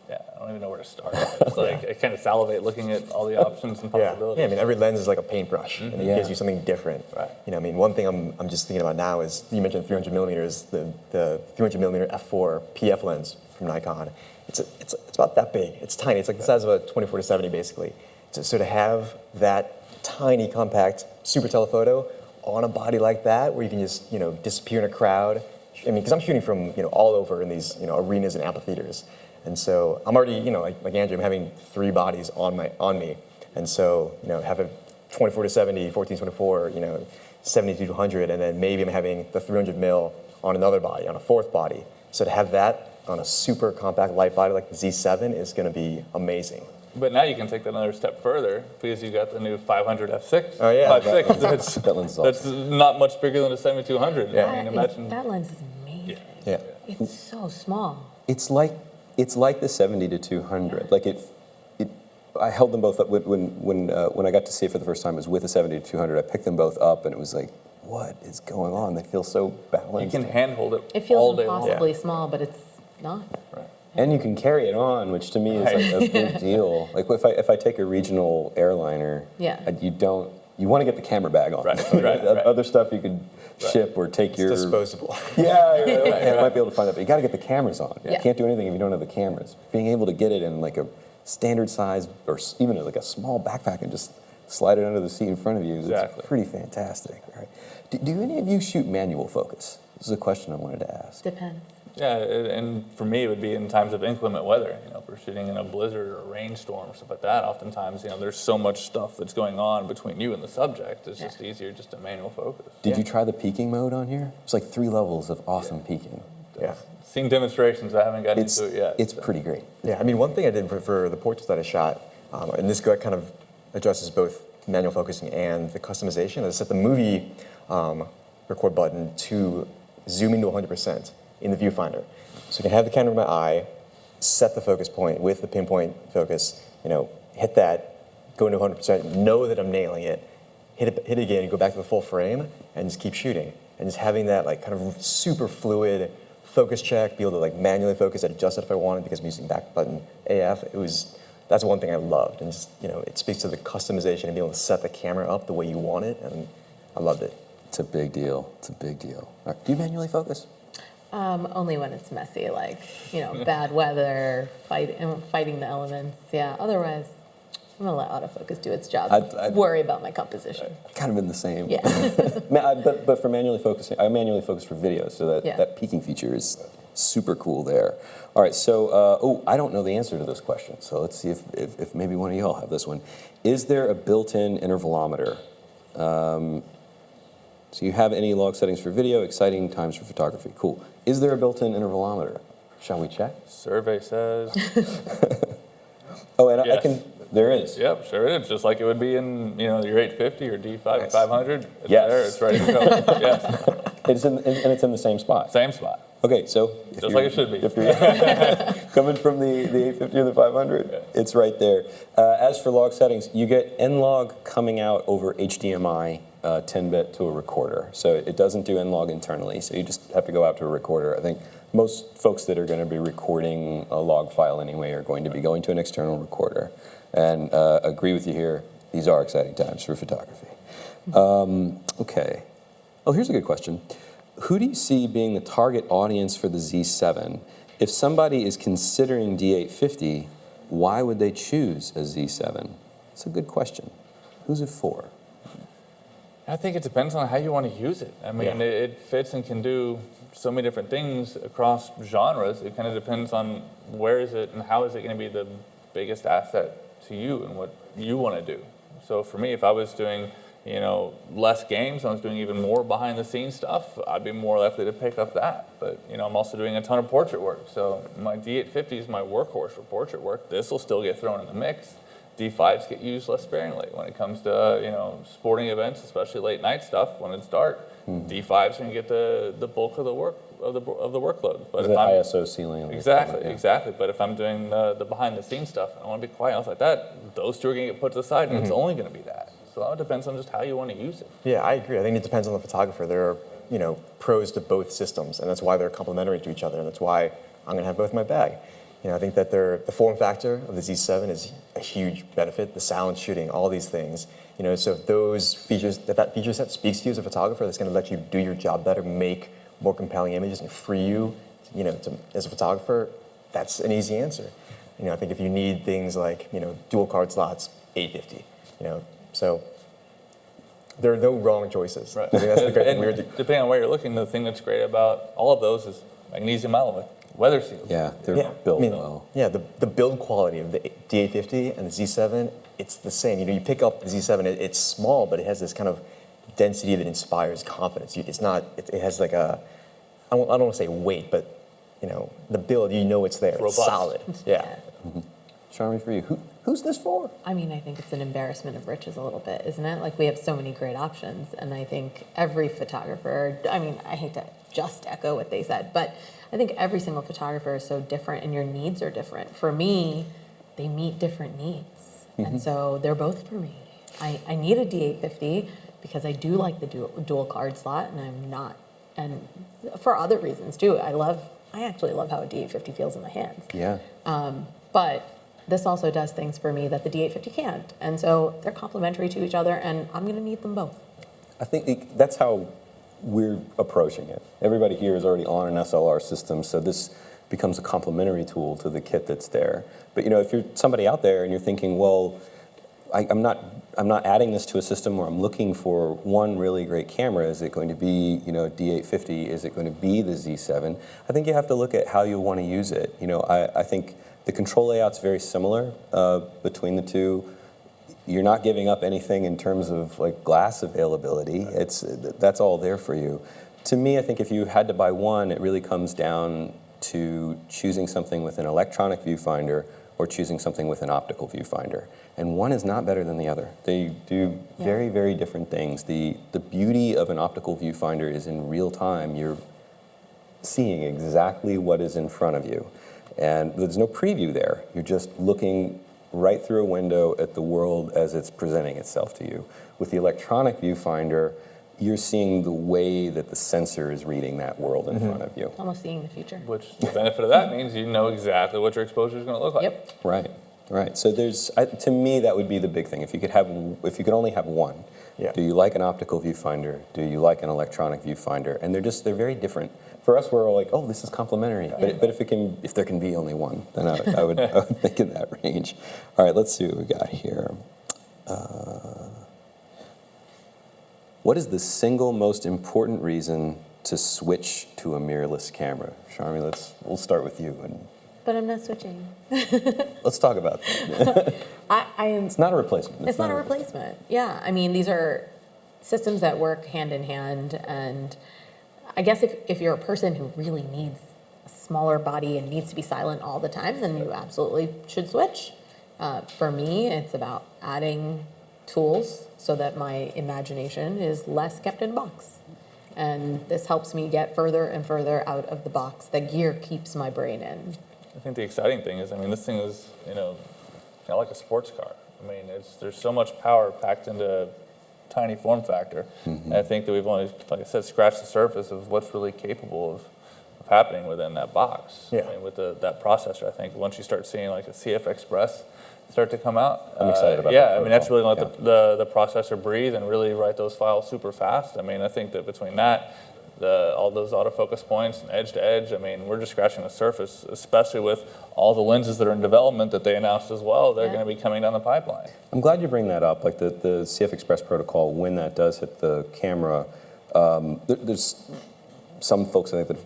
I don't even know where to start. It's like I kind of salivate looking at all the options and possibilities. Yeah, I mean, every lens is like a paintbrush, and it gives you something different. Right. You know, I mean, one thing I'm just thinking about now is you mentioned 300 millimeters, the 300 millimeter f4 PF lens from Nikon. It's about that big. It's tiny. It's like the size of a 24-70 basically. So to have that tiny, compact, super telephoto on a body like that, where you can just disappear in a crowd. I mean, because I'm shooting from all over in these arenas and amphitheaters, and so I'm already like Andrew, I'm having 3 bodies on me, and so have a 24-70, 14-24, 70-200, and then maybe I'm having the 300 mil on another body, on a 4th body. So to have that on a super compact light body like the Z7 is going to be amazing. But now you can take that another step further because you got the new 500 f6. Oh, yeah. 5.6. That's, That lens is that's not much bigger than a 7200. Yeah. I mean, imagine. That lens is amazing. Yeah. It's so small. It's like the 70 to 200. Like I held them both up when I got to see it for the first time. It was with a 70 to 200. I picked them both up, and it was like, what is going on? They feel so You balanced. can handhold it It all feels day long. impossibly small, but it's not. Right. And you can carry it on, which to me is like a big deal. Like if I take a regional airliner, Yeah. You want to get the camera bag on. Right, Like, right. Other stuff you could ship or take It's your disposable. Yeah, I might be able to find that, but you got to get the cameras on. You Yeah. can't do anything if you don't have the cameras. Being able to get it in like a standard size or even like a small backpack and just slide it under the seat in front of you is Exactly. pretty fantastic. Right? Do any of you shoot manual focus? This is a question I wanted to ask. Depends. Yeah, and for me, it would be in times of inclement weather. You know, if we're shooting in a blizzard or a rainstorm or stuff like that, oftentimes, you know, there's so much stuff that's going on between you and the subject. It's just easier just to manual focus. Did you try the peaking mode on here? It's like 3 levels of awesome peaking. Yeah. Seeing demonstrations, I haven't gotten into it yet. It's pretty great. Yeah, I mean, one thing I did for the portraits that I shot, and this kind of addresses both manual focusing and the customization, is set the movie record button to zoom into 100% in the viewfinder. So I can have the camera in my eye, set the focus point with the pinpoint focus, hit that, go into 100%, know that I'm nailing it, hit it again, and go back to the full frame, and just keep shooting. And just having that like kind of super fluid focus check, be able to like manually focus and adjust it if I wanted because I'm using back button AF. That's one thing I loved, and just, it speaks to the customization and being able to set the camera up the way you want it, and I loved it. It's a big deal. It's a big deal. All right. Do you manually focus? Only when it's messy, like, bad weather, fighting the elements. Yeah, otherwise, I'm gonna let autofocus do its job. I'd worry about my composition. Kind of been the same. Yeah. But for manually focusing, I manually focus for video, so that peaking feature is super cool there. All right, so I don't know the answer to this question, so let's see if maybe one of y'all have this one. Is there a built-in intervalometer? So you have any log settings for video, exciting times for photography? Cool. Is there a built-in intervalometer? Shall we check? Survey says. Oh, and Yes. there is. Yep, sure it is. Just like it would be in your 850 or D5 Nice. 500. It's Yes. there. It's ready to go. Yes. It's in the same spot. Same spot. Okay, so if Just you're- like it should be. If you're coming from the 850 or the 500, it's right there. As for log settings, you get Nlog coming out over HDMI 10-bit to a recorder. So it doesn't do Nlog internally, so you just have to go out to a recorder. I think most folks that are going to be recording a log file anyway are going to be going to an external recorder. And agree with you here, these are exciting times for photography. Okay. Oh, here's a good question. Who do you see being the target audience for the Z7? If somebody is considering D850, why would they choose a Z7? It's a good question. Who's it for? I think it depends on how you want to use it. I mean, Yeah. it fits and can do so many different things across genres. It kind of depends on where is it and how is it going to be the biggest asset to you and what you want to do. So for me, if I was doing less games, I was doing even more behind the scenes stuff, I'd be more likely to pick up that. But, I'm also doing a ton of portrait work. So my D850 is my workhorse for portrait work. This will still get thrown in the mix. D5s get used less sparingly when it comes to, sporting events, especially late night stuff when it's dark. D5s can get the bulk of the work of the workload. But Is if that I'm ISO ceiling? Exactly. But if I'm doing the behind the scenes stuff, I want to be quiet, else like that, those two are going to get put to the side, and it's only going to be that. So that depends on just how you want to use it. Yeah, I agree. I think it depends on the photographer. There are, pros to both systems, and that's why they're complementary to each other, and that's why I'm going to have both in my bag. I think that the form factor of the Z7 is a huge benefit, the silent shooting, all these things. So if those features, that feature set speaks to you as a photographer, that's going to let you do your job better, make more compelling images, and free you, as a photographer, that's an easy answer. I think if you need things like, dual card slots, 850, so there are no wrong choices. Right. I think that's the great, And weird. depending on where you're looking, the thing that's great about all of those is magnesium alloy, weather sealed. Yeah, they're built well. Yeah, the build quality of the D850 and the Z7, it's the same. You pick up the Z7, it's small, but it has this kind of density that inspires confidence. It's not. It has like a, I don't want to say weight, but the build, it's there, it's Robust. solid. Yeah. Charmi, for you, who's this for? I mean, I think it's an embarrassment of riches a little bit, isn't it? Like, we have so many great options, and I think every photographer, I mean, I hate to just echo what they said, but I think every single photographer is so different, and your needs are different. For me, they meet different needs, and so they're both for me. I need a D850 because I do like the dual card slot, and I'm not, and for other reasons too. I actually love how a D850 feels in my hands. Yeah. But this also does things for me that the D850 can't. And so they're complementary to each other, and I'm going to need them both. I think that's how we're approaching it. Everybody here is already on an SLR system, so this becomes a complementary tool to the kit that's there. But if you're somebody out there and you're thinking, well, I'm not adding this to a system where I'm looking for one really great camera. Is it going to be D850? Is it going to be the Z7? I think you have to look at how you want to use it. I think the control layout's very similar between the two. You're not giving up anything in terms of like glass availability. That's all there for you. To me, I think if you had to buy one, it really comes down to choosing something with an electronic viewfinder or choosing something with an optical viewfinder. And one is not better than the other. They do very, very different things. The beauty of an optical viewfinder is in real time, you're seeing exactly what is in front of you. And there's no preview there. You're just looking right through a window at the world as it's presenting itself to you. With the electronic viewfinder, you're seeing the way that the sensor is reading that world in front of you. Almost seeing the future. Which the benefit of that means you know exactly what your exposure is going to look like. Yep. Right. So to me, that would be the big thing. If you could only have one, do you like an optical viewfinder? Do you like an electronic viewfinder? And they're very different. For us, we're all like, oh, this is complementary. But if there can be only one, then I would think in that range. All right, let's see what we got here. What is the single most important reason to switch to a mirrorless camera? Charmi, we'll start with you. But I'm not switching. Let's talk about that. It's not a replacement. It's not a replacement. Yeah, I mean, these are systems that work hand in hand, and I guess if you're a person who really needs a smaller body and needs to be silent all the time, then you absolutely should switch. For me, it's about adding tools so that my imagination is less kept in a box. And this helps me get further and further out of the box. The gear keeps my brain in. I think the exciting thing is, this thing is, kind of like a sports car. There's so much power packed into a tiny form factor. And I think that we've only, like I said, scratched the surface of what's really capable of happening within that box. Yeah. With that processor, I think once you start seeing like a CF Express start to come out. I'm excited about that. Yeah, that's really let the processor breathe and really write those files super fast. I think that between that, all those autofocus points and edge to edge, we're just scratching the surface, especially with all the lenses that are in development that they announced as well. They're going to be coming down the pipeline. I'm glad you bring that up. Like the CF Express protocol, when that does hit the camera, there's some folks I think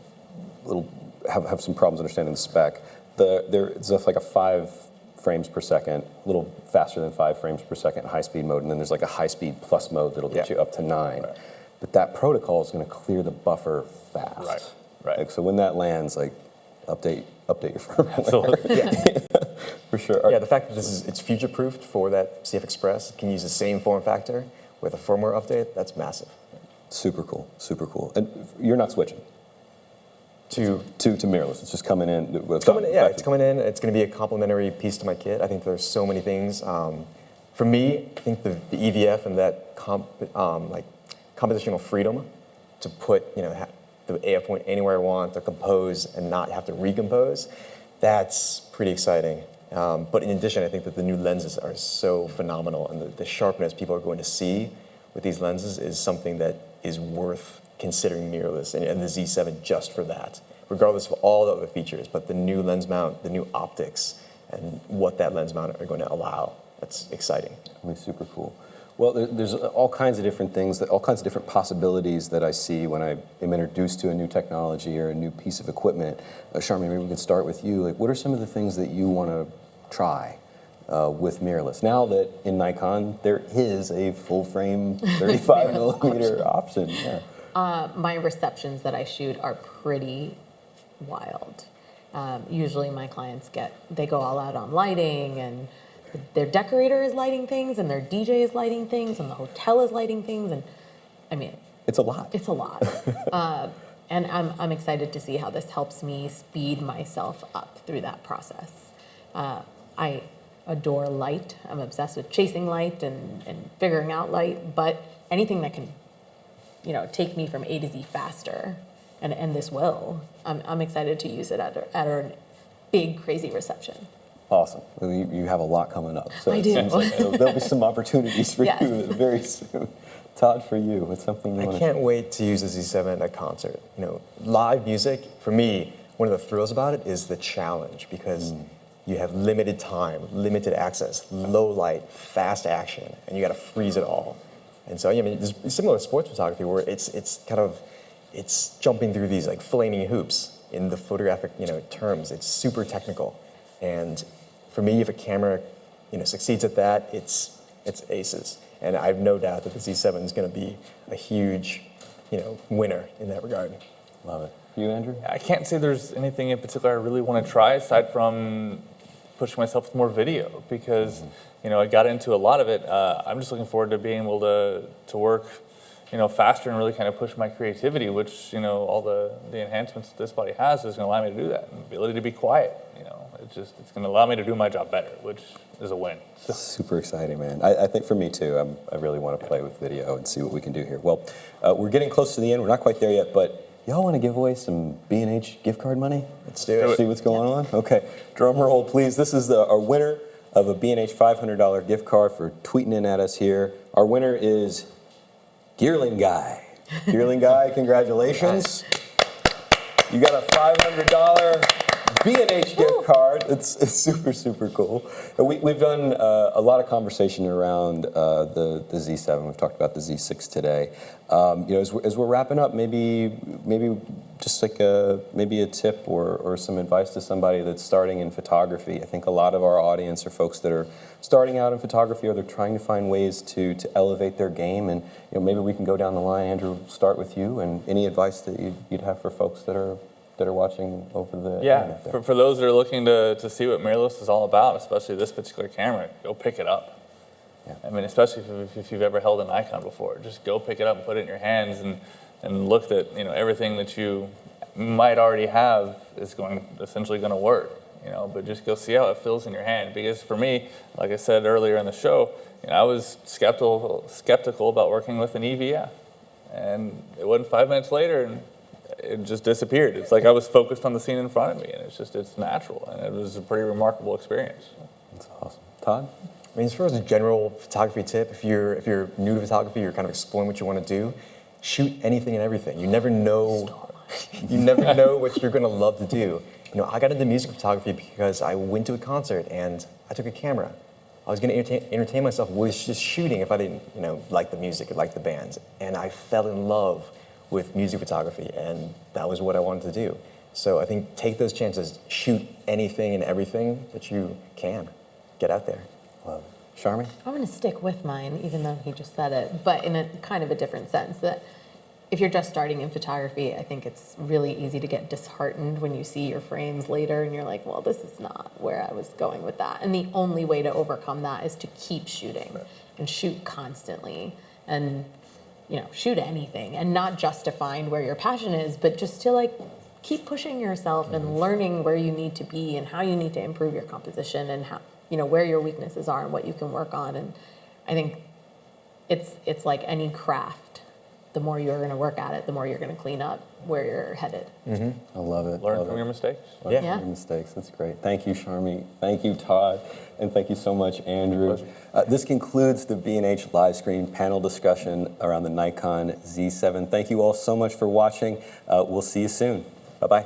that have some problems understanding the spec. There's like a 5 frames per second, a little faster than 5 frames per second high-speed mode, and then there's like a high-speed plus mode that'll get you up to 9. Right. But that protocol is going to clear the buffer fast. Right. Like, so when that lands, like, update your firmware. Absolutely. For sure. Yeah, the fact that it's future-proofed for that CF Express, can use the same form factor with a firmware update, that's massive. Super cool. And you're not switching to mirrorless. It's just coming in. It's coming in. It's going to be a complementary piece to my kit. I think there's so many things. For me, I think the EVF and that compositional freedom to put the AF point anywhere I want, to compose and not have to recompose, that's pretty exciting. But in addition, I think that the new lenses are so phenomenal, and the sharpness people are going to see with these lenses is something that is worth considering mirrorless and the Z7 just for that, regardless of all the other features. But the new lens mount, the new optics, and what that lens mount are going to allow, that's exciting. It'll be super cool. Well, there's all kinds of different things, all kinds of different possibilities that I see when I am introduced to a new technology or a new piece of equipment. Charmi, maybe we can start with you. Like, what are some of the things that you want to try with mirrorless? Now that in Nikon there is a full-frame 35mm option. Yeah. My receptions that I shoot are pretty wild. Usually my clients they go all out on lighting, and their decorator is lighting things, and their DJ is lighting things, and the hotel is lighting things, and I mean, It's a lot. it's a lot. And I'm excited to see how this helps me speed myself up through that process. I adore light. I'm obsessed with chasing light and figuring out light, but anything that can, take me from A to Z faster, and this will, I'm excited to use it at a big, crazy reception. Awesome. Well, you have a lot coming up. So I it do. seems like there'll be some opportunities for Yes. you very soon. Todd, for you, what's something you I want can't wait to use the Z7 at a concert. Live music, for me, one of the thrills about it is the challenge, because you have limited time, limited access, low light, fast action, and you got to freeze it all. And so, it's similar to sports photography, where it's jumping through these like flaming hoops in the photographic, terms. It's super technical, and for me, if a camera, succeeds at that, it's aces. And I have no doubt that the Z7 is going to be a huge, winner in that regard. Love it. You, Andrew? I can't say there's anything in particular I really want to try aside from pushing myself with more video, because I got into a lot of it. I'm just looking forward to being able to work faster and really kind of push my creativity, which all the enhancements that this body has is going to allow me to do that. And the ability to be quiet, it's going to allow me to do my job better, which is a win. So. Super exciting, man. I think for me too, I really want to play with video and see what we can do here. Well, we're getting close to the end. We're not quite there yet, but y'all want to give away some B&H gift card money? Let's do it. See what's going on? Okay, drum roll, please. This is our winner of a B&H $500 gift card for tweeting in at us here. Our winner is Gearling Guy. Gearling Guy, congratulations. You got a $500 B&H gift card. It's super, super cool. And we've done a lot of conversation around the Z7. We've talked about the Z6 today. As we're wrapping up, maybe just like maybe a tip or some advice to somebody that's starting in photography. I think a lot of our audience are folks that are starting out in photography, or they're trying to find ways to elevate their game. And maybe we can go down the line. Andrew, start with you, and any advice that you'd have for folks that are watching over the internet there. For those that are looking to see what mirrorless is all about, especially this particular camera, go pick it up. Yeah. I mean, especially if you've ever held a Nikon before, just go pick it up and put it in your hands and look at everything that you might already have is essentially going to work. But just go see how it feels in your hand. Because for me, like I said earlier in the show, I was skeptical about working with an EVF, and it wasn't 5 minutes later, and it just disappeared. It's like I was focused on the scene in front of me, and it's natural, and it was a pretty remarkable experience. That's awesome. Todd? I mean, as far as a general photography tip, if you're new to photography, you're kind of exploring what you want to do, shoot anything and everything. You never know. You never know what you're going to love to do. I got into music photography because I went to a concert and I took a camera. I was going to entertain myself with just shooting if I didn't, like the music or like the bands, and I fell in love with music photography, and that was what I wanted to do. So I think take those chances, shoot anything and everything that you can. Get out there. Love it. Charmi? I'm going to stick with mine, even though he just said it, but in a kind of a different sense. That if you're just starting in photography, I think it's really easy to get disheartened when you see your frames later and you're like, well, this is not where I was going with that. And the only way to overcome that is to keep shooting and shoot constantly and shoot anything, and not just to find where your passion is, but just to keep pushing yourself and learning where you need to be and how you need to improve your composition and how, where your weaknesses are and what you can work on. And I think it's like any craft. The more you're going to work at it, the more you're going to clean up where you're headed. I love it. Learn from your mistakes. Learn from your mistakes. That's great. Thank you, Charmi. Thank you, Todd. And thank you so much, Andrew. This concludes the B&H live stream panel discussion around the Nikon Z7. Thank you all so much for watching. We'll see you soon. Bye-bye.